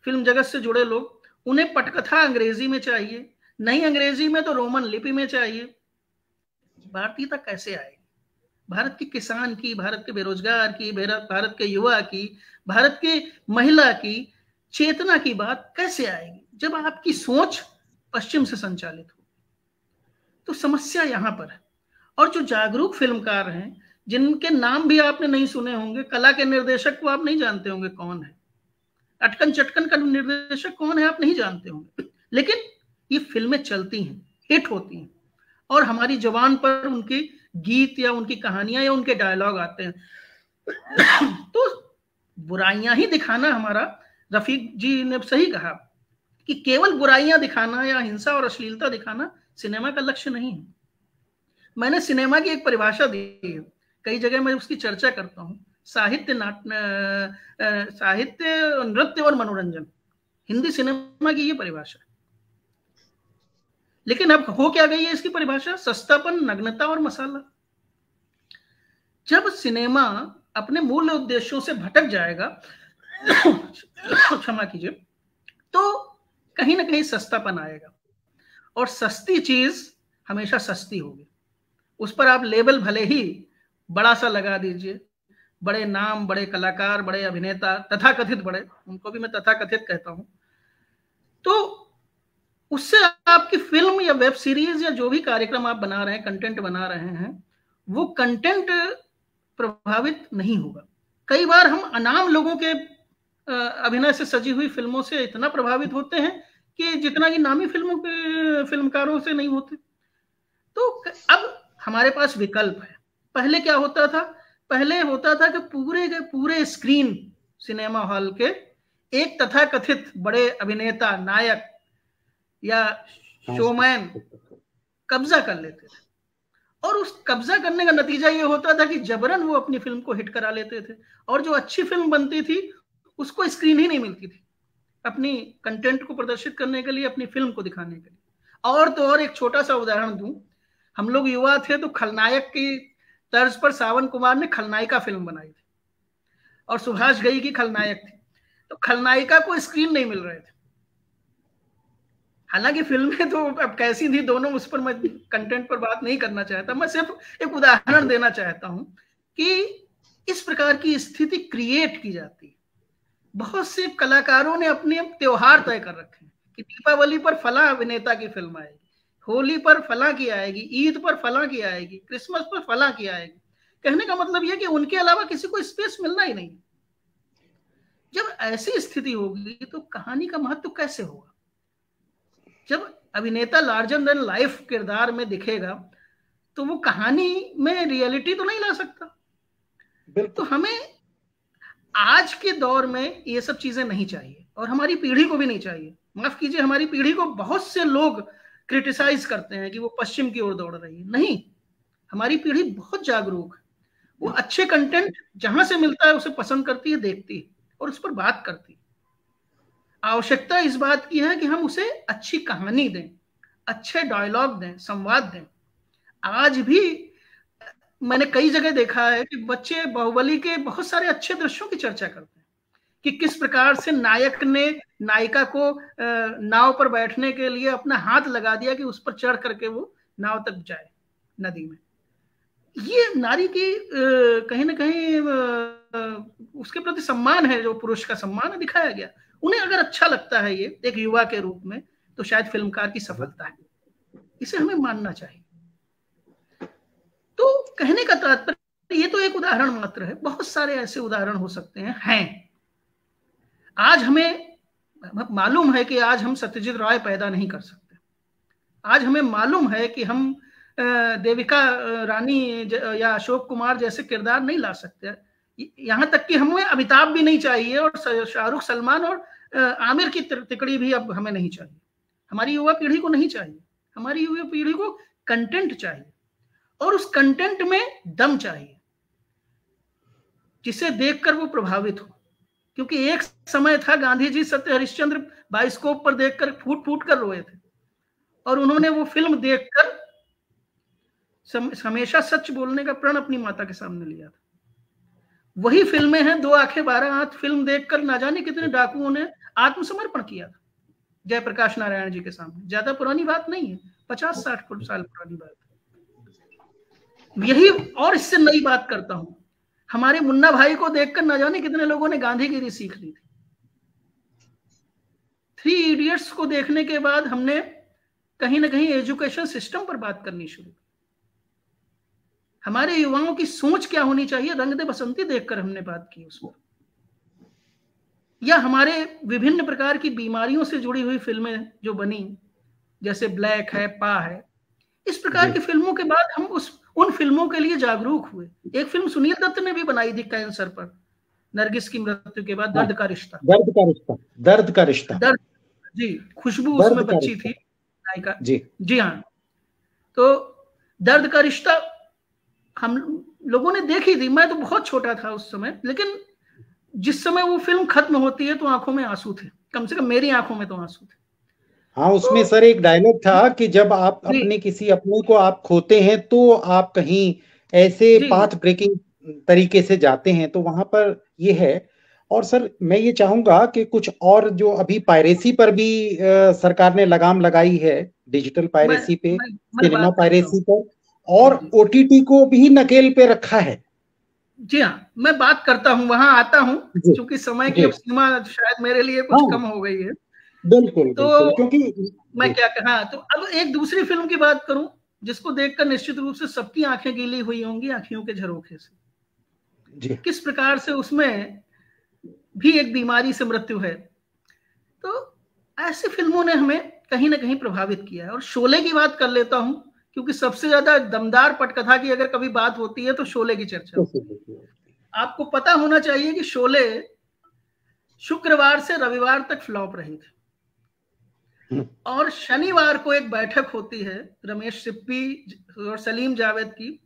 F: फिल्म जगत से जुड़े लोग, उन्हें पटकथा अंग्रेजी में चाहिए, नहीं अंग्रेजी में तो रोमन लिपि में चाहिए। भारतीयता कैसे आएगी? भारत के किसान की, भारत के बेरोजगार की, भारत के युवा की, भारत के महिला की चेतना की बात कैसे आएगी जब आपकी सोच पश्चिम से संचालित हो? तो समस्या यहां पर है। और जो जागरूक फिल्मकार हैं, जिनके नाम भी आपने नहीं सुने होंगे, कला के निर्देशक को आप नहीं जानते होंगे कौन है, अटकन चटकन का निर्देशक कौन है आप नहीं जानते होंगे, लेकिन ये फिल्में चलती हैं, हिट होती हैं, और हमारी जबान पर उनकी गीत या उनकी कहानियां या उनके डायलॉग आते हैं। तो बुराइयां ही दिखाना, हमारा रफीक जी ने सही कहा कि केवल बुराइयां दिखाना या हिंसा और अश्लीलता दिखाना सिनेमा का लक्ष्य नहीं है। मैंने सिनेमा की एक परिभाषा दी है, कई जगह मैं उसकी चर्चा करता हूँ। साहित्य, नृत्य और मनोरंजन, हिंदी सिनेमा की ये परिभाषा है। लेकिन अब हो क्या गई है इसकी परिभाषा? सस्तापन, नग्नता और मसाला। जब सिनेमा अपने मूल उद्देश्यों से भटक जाएगा, क्षमा कीजिए, तो कहीं ना कहीं सस्तापन आएगा, और सस्ती चीज हमेशा सस्ती होगी। उस पर आप लेबल भले ही बड़ा सा लगा दीजिए, बड़े नाम, बड़े कलाकार, बड़े अभिनेता, तथाकथित बड़े, उनको भी मैं तथाकथित कहता हूं, तो उससे आपकी फिल्म या वेब सीरीज या जो भी कार्यक्रम आप बना रहे हैं, कंटेंट बना रहे हैं, वो कंटेंट प्रभावित नहीं होगा। कई बार हम अनाम लोगों के अभिनय से सजी हुई फिल्मों से इतना प्रभावित होते हैं कि जितना कि नामी फिल्मों के फिल्मकारों से नहीं होते। तो अब हमारे पास विकल्प है। पहले क्या होता था? पहले होता था कि पूरे के पूरे स्क्रीन सिनेमा हॉल के एक तथाकथित बड़े अभिनेता, नायक या शोमैन कब्जा कर लेते थे, और उस कब्जा करने का नतीजा ये होता था कि जबरन वो अपनी फिल्म को हिट करा लेते थे, और जो अच्छी फिल्म बनती थी उसको स्क्रीन ही नहीं मिलती थी अपनी कंटेंट को प्रदर्शित करने के लिए, अपनी फिल्म को दिखाने के लिए। और तो और एक छोटा सा उदाहरण दूं, हम लोग युवा थे तो खलनायक की तर्ज पर सावन कुमार ने खलनायिका फिल्म बनाई थी, और सुभाष घई की खलनायक थी, तो खलनायिका को स्क्रीन नहीं मिल रहे थे। हालांकि फिल्में तो अब कैसी थी दोनों, उस पर मैं कंटेंट पर बात नहीं करना चाहता, मैं सिर्फ एक उदाहरण देना चाहता हूं कि इस प्रकार की स्थिति क्रिएट की जाती है। बहुत से कलाकारों ने अपने त्योहार तय कर रखे हैं कि दीपावली पर फला अभिनेता की फिल्म आएगी, होली पर फला की आएगी, ईद पर फला की आएगी, क्रिसमस पर फला की आएगी। कहने का मतलब यह कि उनके अलावा किसी को स्पेस मिलना ही नहीं। जब ऐसी स्थिति होगी तो कहानी का महत्व कैसे होगा? जब अभिनेता लार्जर देन लाइफ किरदार में दिखेगा तो वो कहानी में रियलिटी तो नहीं ला सकता। तो हमें आज के दौर में ये सब चीजें नहीं चाहिए, और हमारी पीढ़ी को भी नहीं चाहिए। माफ कीजिए, हमारी पीढ़ी को बहुत से लोग क्रिटिसाइज करते हैं कि वो पश्चिम की ओर दौड़ रही है। नहीं, हमारी पीढ़ी बहुत जागरूक है, वो अच्छे कंटेंट जहां से मिलता है उसे पसंद करती है, देखती है और उस पर बात करती है। आवश्यकता इस बात की है कि हम उसे अच्छी कहानी दें, अच्छे डायलॉग दें, संवाद दें। आज भी मैंने कई जगह देखा है कि बच्चे बाहुबली के बहुत सारे अच्छे दृश्यों की चर्चा करते हैं कि किस प्रकार से नायक ने नायिका को नाव पर बैठने के लिए अपना हाथ लगा दिया कि उस पर चढ़ करके वो नाव तक जाए नदी में। ये नारी की कहीं ना कहीं उसके प्रति सम्मान है, जो पुरुष का सम्मान है, दिखाया गया। उन्हें अगर अच्छा लगता है ये एक युवा के रूप में, तो शायद फिल्मकार की सफलता है, इसे हमें मानना चाहिए। तो कहने का तात्पर्य, ये तो एक उदाहरण मात्र है, बहुत सारे ऐसे उदाहरण हो सकते हैं। आज हमें मालूम है कि आज हम सत्यजीत राय पैदा नहीं कर सकते। आज हमें मालूम है कि हम देविका रानी या अशोक कुमार जैसे किरदार नहीं ला सकते। यहां तक कि हमें अमिताभ भी नहीं चाहिए, और शाहरुख, सलमान और आमिर की तिकड़ी भी अब हमें नहीं चाहिए। हमारी युवा पीढ़ी को नहीं चाहिए। हमारी युवा पीढ़ी को कंटेंट चाहिए, और उस कंटेंट में दम चाहिए जिसे देखकर वो प्रभावित हो। क्योंकि एक समय था, गांधी जी सत्य हरिश्चंद्र बाइस्कोप पर देखकर फूट फूट कर रोए थे, और उन्होंने वो फिल्म देखकर हमेशा सच बोलने का प्रण अपनी माता के सामने लिया था। वही फिल्में हैं, 2 आंखें 12 आंख फिल्म देखकर ना जाने कितने डाकुओं ने आत्मसमर्पण किया था जयप्रकाश नारायण जी के सामने। ज्यादा पुरानी बात नहीं है, 50-60 साल पुरानी बात है। यही, और इससे नई बात करता हूं, हमारे मुन्ना भाई को देखकर ना जाने कितने लोगों ने गांधीगिरी सीख ली थी। 3 इडियट्स को देखने के बाद हमने कहीं ना कहीं एजुकेशन सिस्टम पर बात करनी शुरू की। हमारे युवाओं की सोच क्या होनी चाहिए, रंग दे बसंती देखकर हमने बात की उस पर। या हमारे विभिन्न प्रकार की बीमारियों से जुड़ी हुई फिल्में जो बनी, जैसे ब्लैक है, पा है, इस प्रकार की फिल्मों के बाद हम उन फिल्मों के लिए जागरूक हुए। एक फिल्म सुनील दत्त ने भी बनाई थी कैंसर पर, नरगिस की मृत्यु के बाद, दर्द का रिश्ता। दर्द, जी, खुशबू उसमें बच्ची थी नायिका। जी हाँ, तो दर्द का रिश्ता हम लोगों ने देखी थी। मैं तो बहुत छोटा था उस समय, लेकिन जिस समय वो फिल्म खत्म होती है तो आंखों में आंसू थे, कम से कम मेरी आंखों में तो आंसू थे।
D: हाँ, उसमें सर एक डायलॉग था कि जब आप अपने किसी अपने को आप खोते हैं तो आप कहीं ऐसे पाथ ब्रेकिंग तरीके से जाते हैं, तो वहां पर ये है। और सर मैं ये चाहूंगा कि कुछ और जो अभी पायरेसी पर भी सरकार ने लगाम लगाई है, डिजिटल पायरेसी पे, सिनेमा पायरेसी पर, और ओटीटी को भी नकेल पे रखा है।
F: जी हाँ, मैं बात करता हूँ, वहां आता हूँ, क्योंकि समय की अब सीमा शायद मेरे लिए कुछ कम हो गई है।
D: बिल्कुल
F: तो
D: बिल्कुल, क्योंकि
F: मैं क्या कहा, तो अब एक दूसरी फिल्म की बात करूं जिसको देखकर निश्चित रूप से सबकी आंखें गीली हुई होंगी आंखियों के झरोखे से।
D: जी।
F: किस प्रकार से उसमें भी एक बीमारी से मृत्यु है। तो ऐसी फिल्मों ने हमें कहीं ना कहीं प्रभावित किया है। और शोले की बात कर लेता हूं, क्योंकि सबसे ज्यादा दमदार पटकथा की अगर कभी बात होती है तो शोले की चर्चा होती है। आपको पता होना चाहिए कि शोले शुक्रवार से रविवार तक फ्लॉप रही थी, और शनिवार को एक बैठक होती है रमेश सिप्पी और सलीम जावेद की,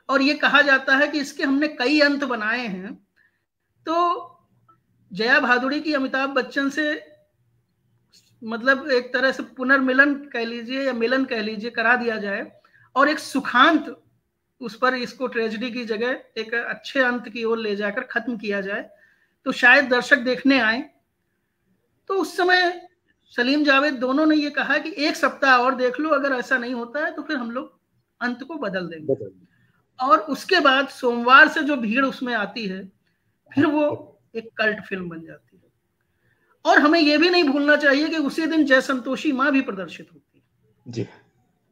F: और ये कहा जाता है कि इसके हमने कई अंत बनाए हैं, तो जया भादुड़ी की अमिताभ बच्चन से मतलब एक तरह से पुनर्मिलन कह लीजिए या मिलन कह लीजिए करा दिया जाए, और एक सुखांत उस पर, इसको ट्रेजेडी की जगह एक अच्छे अंत की ओर ले जाकर खत्म किया जाए, तो शायद दर्शक देखने आए। तो उस समय सलीम जावेद दोनों ने ये कहा कि एक सप्ताह और देख लो, अगर ऐसा नहीं होता है तो फिर हम लोग अंत को बदल देंगे। और उसके बाद सोमवार से जो भीड़ उसमें आती है, फिर वो एक कल्ट फिल्म बन जाती है। और हमें यह भी नहीं भूलना चाहिए कि उसी दिन जय संतोषी माँ भी प्रदर्शित होती है
D: जी,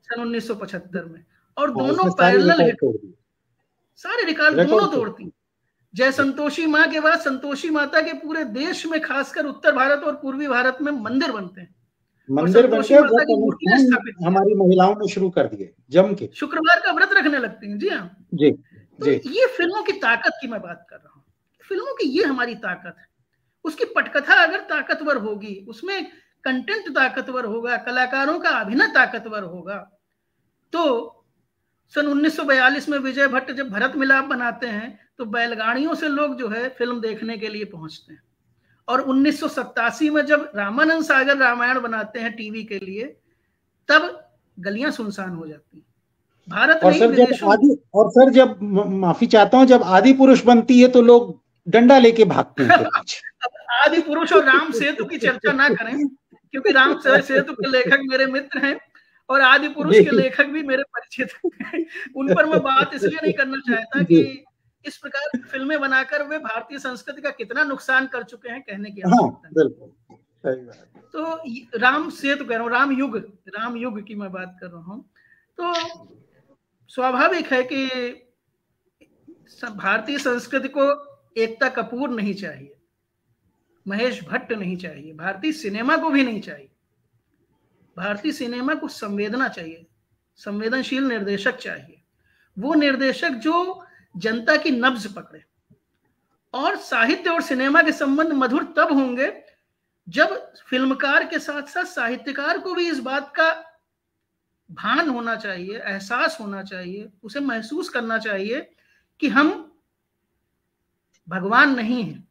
F: सन 1975 में, और दोनों पैरेलल हिट, सारे रिकॉर्ड दोनों तोड़ती। जय संतोषी माँ के बाद संतोषी माता के पूरे देश में, खासकर उत्तर भारत और पूर्वी भारत में मंदिर बनते हैं,
D: मंदिर बनते हैं, हमारी महिलाओं ने शुरू कर दिए जम के,
F: शुक्रवार का व्रत रखने लगती हैं। जी हाँ
D: जी
F: तो ये फिल्मों की ताकत की मैं बात कर रहा हूँ, फिल्मों की ये हमारी ताकत है। उसकी पटकथा अगर ताकतवर होगी, उसमें कंटेंट ताकतवर होगा, कलाकारों का अभिनय ताकतवर होगा, तो सन 1942 में विजय भट्ट जब भरत मिलाप बनाते हैं तो बैलगाड़ियों से लोग जो है फिल्म देखने के लिए पहुंचते हैं, और 1987 में जब रामानंद सागर रामायण बनाते हैं टीवी के लिए, तब गलियां सुनसान हो जाती हैं। भारत
D: और सर जब माफी चाहता हूं, जब आदि पुरुष बनती है तो लोग डंडा लेके भागते हैं।
F: आदि पुरुष और राम सेतु की चर्चा ना करें, क्योंकि राम सेतु के लेखक मेरे मित्र हैं और आदि पुरुष के लेखक भी मेरे परिचित हैं। उन पर मैं बात इसलिए नहीं करना चाहता कि इस प्रकार की फिल्में बनाकर वे भारतीय संस्कृति का कितना नुकसान कर चुके हैं कहने की आवश्यकता नहीं। तो राम सेतु कह रहा हूँ, राम युग की मैं बात कर रहा हूँ। तो स्वाभाविक है कि भारतीय संस्कृति को एकता कपूर नहीं चाहिए, महेश भट्ट नहीं चाहिए, भारतीय सिनेमा को भी नहीं चाहिए। भारतीय सिनेमा को संवेदना चाहिए, संवेदनशील निर्देशक चाहिए, वो निर्देशक जो जनता की नब्ज पकड़े। और साहित्य और सिनेमा के संबंध मधुर तब होंगे जब फिल्मकार के साथ साथ साहित्यकार को भी इस बात का भान होना चाहिए, एहसास होना चाहिए, उसे महसूस करना चाहिए कि हम भगवान नहीं हैं।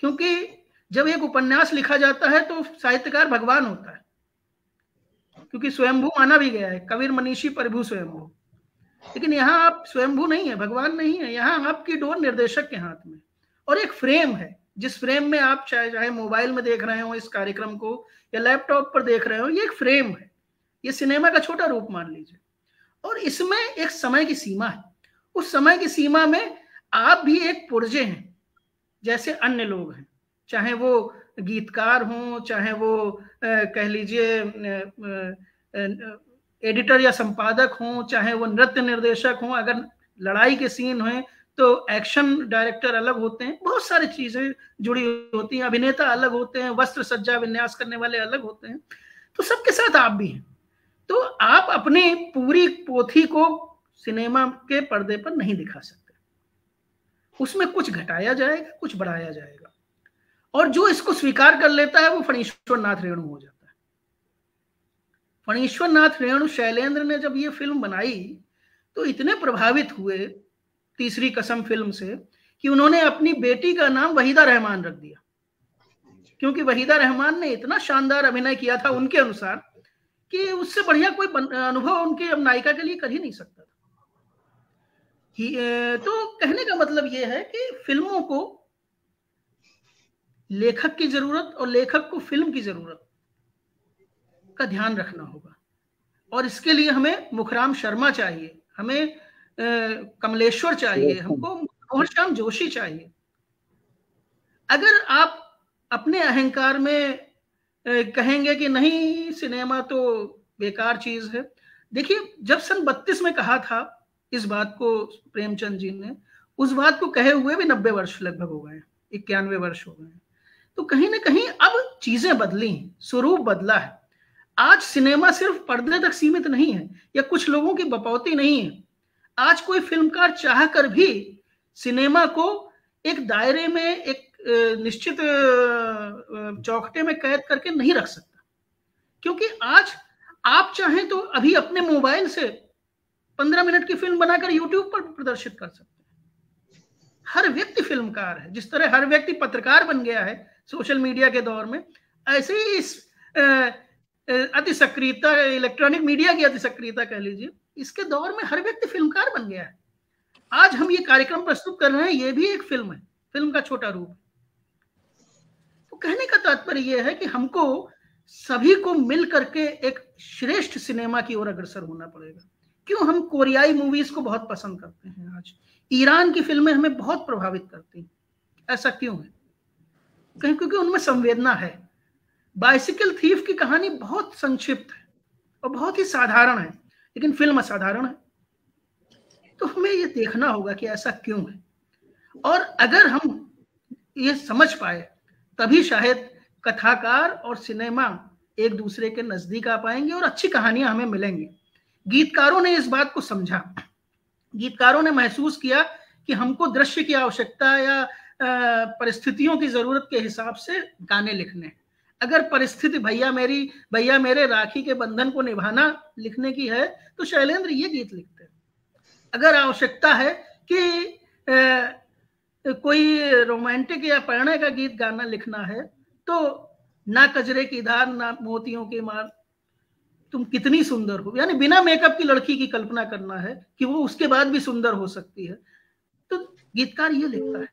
F: क्योंकि जब एक उपन्यास लिखा जाता है तो साहित्यकार भगवान होता है, क्योंकि स्वयंभू माना भी गया है, कबीर मनीषी प्रभु स्वयंभू। लेकिन यहाँ आप स्वयंभू नहीं है, भगवान नहीं है, यहाँ आपकी डोर निर्देशक के हाथ में, और एक फ्रेम है जिस फ्रेम में आप चाहे मोबाइल में देख रहे हो इस कार्यक्रम को या लैपटॉप पर देख रहे हो, ये एक फ्रेम है, ये सिनेमा का छोटा रूप मान लीजिए। और इसमें एक समय की सीमा है, उस समय की सीमा में आप भी एक पुर्जे हैं जैसे अन्य लोग हैं, चाहे वो गीतकार हों, चाहे वो कह लीजिए एडिटर या संपादक हों, चाहे वो नृत्य निर्देशक हों, अगर लड़ाई के सीन हैं तो एक्शन डायरेक्टर अलग होते हैं, बहुत सारी चीजें जुड़ी होती हैं, अभिनेता अलग होते हैं, वस्त्र सज्जा विन्यास करने वाले अलग होते हैं, तो सबके साथ आप भी हैं। तो आप अपनी पूरी पोथी को सिनेमा के पर्दे पर नहीं दिखा सकते, उसमें कुछ घटाया जाएगा, कुछ बढ़ाया जाएगा, और जो इसको स्वीकार कर लेता है वो फणीश्वर नाथ रेणु हो जाता है। फणीश्वर नाथ रेणु शैलेंद्र ने जब ये फिल्म बनाई तो इतने प्रभावित हुए तीसरी कसम फिल्म से कि उन्होंने अपनी बेटी का नाम वहीदा रहमान रख दिया। क्योंकि वहीदा रहमान ने इतना शानदार अभिनय किया था उनके अनुसार कि उससे बढ़िया कोई अनुभव उनके नायिका के लिए कर ही नहीं सकता था। तो कहने का मतलब यह है कि फिल्मों को लेखक की जरूरत और लेखक को फिल्म की जरूरत का ध्यान रखना होगा, और इसके लिए हमें मुखराम शर्मा चाहिए, हमें कमलेश्वर चाहिए, हमको मनोहर श्याम जोशी चाहिए। अगर आप अपने अहंकार में कहेंगे कि नहीं सिनेमा तो बेकार चीज है, देखिए जब सन 32 में कहा था इस बात को प्रेमचंद जी ने, उस बात को कहे हुए भी 90 वर्ष लगभग हो गए, 91 वर्ष हो गए। तो कहीं ना कहीं अब चीजें बदली हैं, स्वरूप बदला है। आज सिनेमा सिर्फ पर्दे तक सीमित नहीं है या कुछ लोगों की बपौती नहीं है। आज कोई फिल्मकार चाह कर भी सिनेमा को एक दायरे में, एक निश्चित चौखटे में कैद करके नहीं रख सकता, क्योंकि आज आप चाहें तो अभी अपने मोबाइल से 15 मिनट की फिल्म बनाकर यूट्यूब पर प्रदर्शित कर सकते हैं। हर व्यक्ति फिल्मकार है, जिस तरह हर व्यक्ति पत्रकार बन गया है सोशल मीडिया के दौर में, ऐसे ही इस अति सक्रियता, इलेक्ट्रॉनिक मीडिया की अति सक्रियता कह लीजिए, इसके दौर में हर व्यक्ति फिल्मकार बन गया है। आज हम ये कार्यक्रम प्रस्तुत कर रहे हैं, ये भी एक फिल्म है, फिल्म का छोटा रूप है। तो कहने का तात्पर्य यह है कि हमको सभी को मिल करके एक श्रेष्ठ सिनेमा की ओर अग्रसर होना पड़ेगा। क्यों हम कोरियाई मूवीज को बहुत पसंद करते हैं, आज ईरान की फिल्में हमें बहुत प्रभावित करती हैं, ऐसा क्यों है? कहीं क्योंकि उनमें संवेदना है। बाइसिकल थीफ की कहानी बहुत संक्षिप्त है और बहुत ही साधारण है, लेकिन फिल्म असाधारण है। तो हमें ये देखना होगा कि ऐसा क्यों है, और अगर हम ये समझ पाए तभी शायद कथाकार और सिनेमा एक दूसरे के नजदीक आ पाएंगे और अच्छी कहानियां हमें मिलेंगी। गीतकारों ने इस बात को समझा, गीतकारों ने महसूस किया कि हमको दृश्य की आवश्यकता या परिस्थितियों की जरूरत के हिसाब से गाने लिखने। अगर परिस्थिति भैया मेरे राखी के बंधन को निभाना लिखने की है तो शैलेंद्र ये गीत लिखते हैं। अगर आवश्यकता है कि कोई रोमांटिक या प्रेरणा का गीत गाना लिखना है तो ना कजरे की धार ना मोतियों की मार, तुम कितनी सुंदर हो, यानी बिना मेकअप की लड़की की कल्पना करना है कि वो उसके बाद भी सुंदर हो सकती है, तो गीतकार ये लिखता है।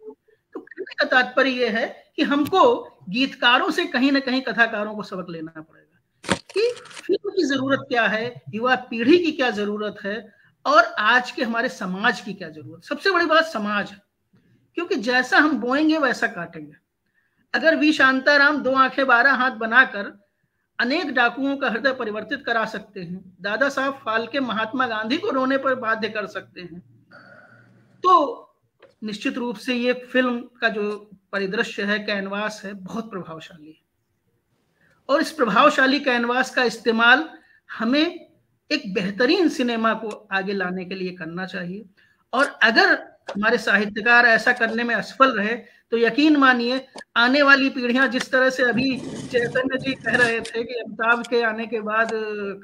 F: तो कहने का तात्पर्य ये है कि हमको गीतकारों से कहीं ना कहीं कथाकारों को सबक लेना पड़ेगा कि फिल्म की जरूरत क्या है, युवा पीढ़ी की क्या जरूरत है, और आज के हमारे समाज की क्या जरूरत। सबसे बड़ी बात समाज है, क्योंकि जैसा हम बोएंगे वैसा काटेंगे। अगर वी शांताराम 2 आंखें 12 हाथ बनाकर अनेक डाकुओं का हृदय परिवर्तित करा सकते हैं, दादा साहब फाल्के महात्मा गांधी को रोने पर बाध्य कर सकते हैं, तो निश्चित रूप से ये फिल्म का जो परिदृश्य है, कैनवास है, बहुत प्रभावशाली है। और इस प्रभावशाली कैनवास का इस्तेमाल हमें एक बेहतरीन सिनेमा को आगे लाने के लिए करना चाहिए। और अगर हमारे साहित्यकार ऐसा करने में असफल रहे तो यकीन मानिए आने वाली पीढ़ियां, जिस तरह से अभी चैतन्य जी कह रहे थे कि अमिताभ के आने के बाद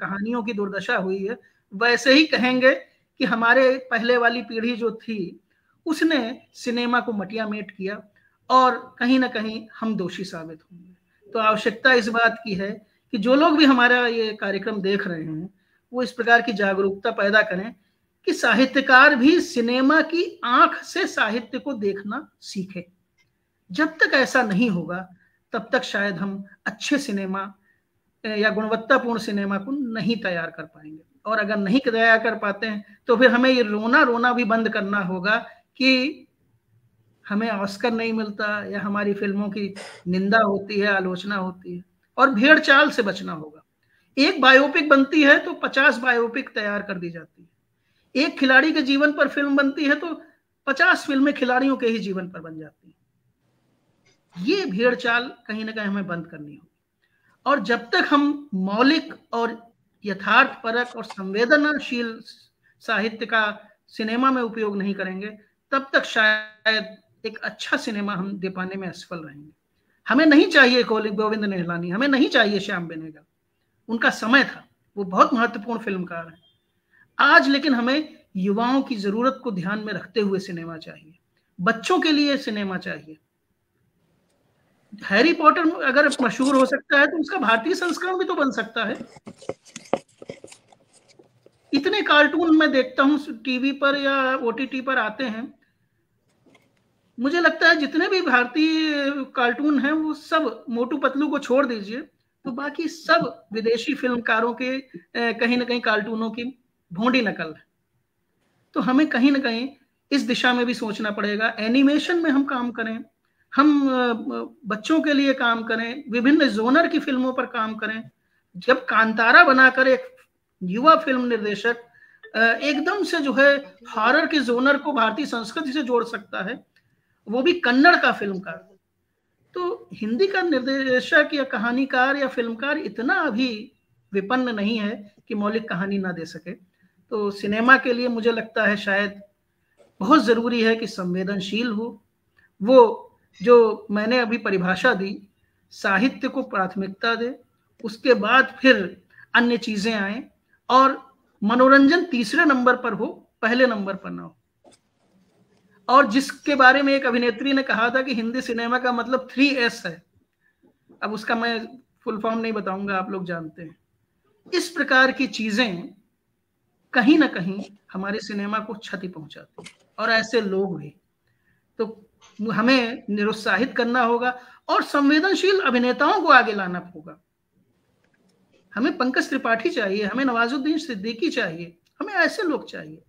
F: कहानियों की दुर्दशा हुई है, वैसे ही कहेंगे कि हमारे पहले वाली पीढ़ी जो थी उसने सिनेमा को मटियामेट किया, और कहीं ना कहीं हम दोषी साबित होंगे। तो आवश्यकता इस बात की है कि जो लोग भी हमारा ये कार्यक्रम देख रहे हैं वो इस प्रकार की जागरूकता पैदा करें कि साहित्यकार भी सिनेमा की आंख से साहित्य को देखना सीखे। जब तक ऐसा नहीं होगा तब तक शायद हम अच्छे सिनेमा या गुणवत्तापूर्ण सिनेमा को नहीं तैयार कर पाएंगे। और अगर नहीं तैयार कर पाते हैं तो फिर हमें ये रोना भी बंद करना होगा कि हमें ऑस्कर नहीं मिलता या हमारी फिल्मों की निंदा होती है, आलोचना होती है, और भेड़ चाल से बचना होगा। एक बायोपिक बनती है तो 50 बायोपिक तैयार कर दी जाती है। एक खिलाड़ी के जीवन पर फिल्म बनती है तो 50 फिल्में खिलाड़ियों के ही जीवन पर बन जाती हैं। ये भेड़ चाल कहीं ना कहीं हमें बंद करनी होगी। और जब तक हम मौलिक और यथार्थपरक और संवेदनशील साहित्य का सिनेमा में उपयोग नहीं करेंगे तब तक शायद एक अच्छा सिनेमा हम दे पाने में असफल रहेंगे। हमें नहीं चाहिए गोविंद निहलानी, हमें नहीं चाहिए श्याम बेनेगल, उनका समय था, वो बहुत महत्वपूर्ण फिल्मकार है आज। लेकिन हमें युवाओं की जरूरत को ध्यान में रखते हुए सिनेमा चाहिए, बच्चों के लिए सिनेमा चाहिए। हैरी पॉटर अगर मशहूर हो सकता है तो उसका भारतीय संस्करण भी तो बन सकता है। इतने कार्टून मैं देखता हूँ टीवी पर या ओटीटी पर आते हैं, मुझे लगता है जितने भी भारतीय कार्टून हैं वो सब, मोटू पतलू को छोड़ दीजिए, तो बाकी सब विदेशी फिल्मकारों के कहीं ना कहीं कार्टूनों की भोंडी नकल है। तो हमें कहीं ना कहीं इस दिशा में भी सोचना पड़ेगा। एनिमेशन में हम काम करें, हम बच्चों के लिए काम करें, विभिन्न जोनर की फिल्मों पर काम करें। जब कांतारा बनाकर एक युवा फिल्म निर्देशक एकदम से जो है हॉरर के जोनर को भारतीय संस्कृति से जोड़ सकता है, वो भी कन्नड़ का फिल्मकार, तो हिंदी का निर्देशक या कहानीकार या फिल्मकार इतना अभी विपन्न नहीं है कि मौलिक कहानी ना दे सके। तो सिनेमा के लिए मुझे लगता है शायद बहुत जरूरी है कि संवेदनशील हो। वो जो मैंने अभी परिभाषा दी, साहित्य को प्राथमिकता दे, उसके बाद फिर अन्य चीजें आए, और मनोरंजन तीसरे नंबर पर हो, पहले नंबर पर ना हो। और जिसके बारे में एक अभिनेत्री ने कहा था कि हिंदी सिनेमा का मतलब 3S है, अब उसका मैं फुल फॉर्म नहीं बताऊंगा, आप लोग जानते हैं। इस प्रकार की चीजें कहीं ना कहीं हमारे सिनेमा को क्षति पहुंचाती है, और ऐसे लोग भी। तो हमें निरुत्साहित करना होगा और संवेदनशील अभिनेताओं को आगे लाना होगा। हमें पंकज त्रिपाठी चाहिए, हमें नवाजुद्दीन सिद्दीकी चाहिए, हमें ऐसे लोग चाहिए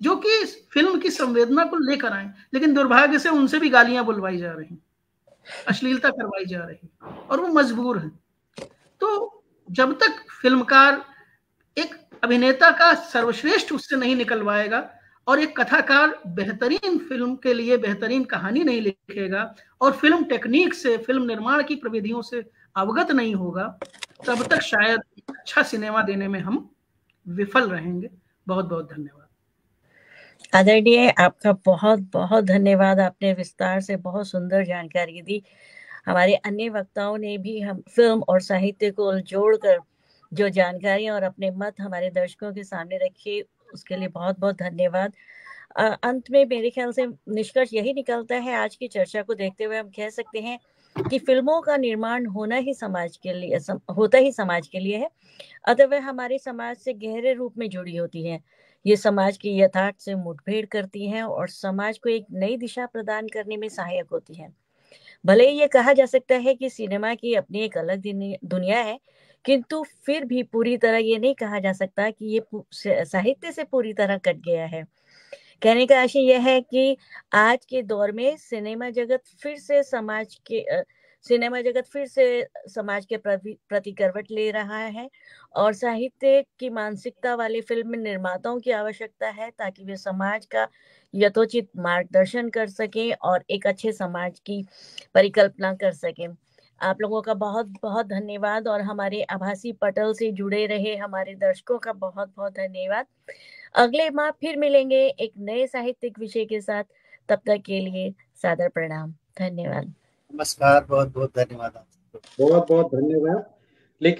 F: जो कि फिल्म की संवेदना को लेकर आए। लेकिन दुर्भाग्य से उनसे भी गालियां बुलवाई जा रही, अश्लीलता करवाई जा रही, और वो मजबूर हैं। तो जब तक फिल्मकार एक अभिनेता का सर्वश्रेष्ठ उससे नहीं निकलवाएगा, और एक कथाकार बेहतरीन फिल्म के लिए बेहतरीन कहानी नहीं लिखेगा, और फिल्म टेक्निक से, फिल्म निर्माण की प्रविधियों से अवगत नहीं होगा, तब तक शायद अच्छा सिनेमा देने में हम विफल रहेंगे। बहुत बहुत धन्यवाद।
A: आदरणीय, आपका बहुत बहुत धन्यवाद। आपने विस्तार से बहुत सुंदर जानकारी दी। हमारे अन्य वक्ताओं ने भी हम फिल्म और साहित्य को जोड़कर जो जानकारी और अपने मत हमारे दर्शकों के सामने रखे, उसके लिए बहुत बहुत धन्यवाद। अंत में मेरे ख्याल से निष्कर्ष यही निकलता है, आज की चर्चा को देखते हुए हम कह सकते हैं कि फिल्मों का निर्माण होना ही समाज के लिए होता ही समाज के लिए है, अतः वह हमारे समाज से गहरे रूप में जुड़ी होती है। ये समाज की यथार्थ से मुठभेड़ करती हैं और समाज को एक नई दिशा प्रदान करने में सहायक होती है। भले ही ये कहा जा सकता है कि सिनेमा की अपनी एक अलग दुनिया है, किंतु फिर भी पूरी तरह ये नहीं कहा जा सकता कि ये साहित्य से पूरी तरह कट गया है। कहने का आशय यह है कि आज के दौर में सिनेमा जगत फिर से समाज के प्रति करवट ले रहा है, और साहित्य की मानसिकता वाले फिल्म निर्माताओं की आवश्यकता है ताकि वे समाज का यथोचित मार्गदर्शन कर सकें और एक अच्छे समाज की परिकल्पना कर सकें। आप लोगों का बहुत बहुत धन्यवाद, और हमारे आभासी पटल से जुड़े रहे हमारे दर्शकों का बहुत बहुत धन्यवाद। अगले माह फिर मिलेंगे एक नए साहित्यिक विषय के साथ। तब तक के लिए सादर प्रणाम। धन्यवाद।
C: नमस्कार, बहुत बहुत धन्यवाद।
D: बहुत बहुत धन्यवाद।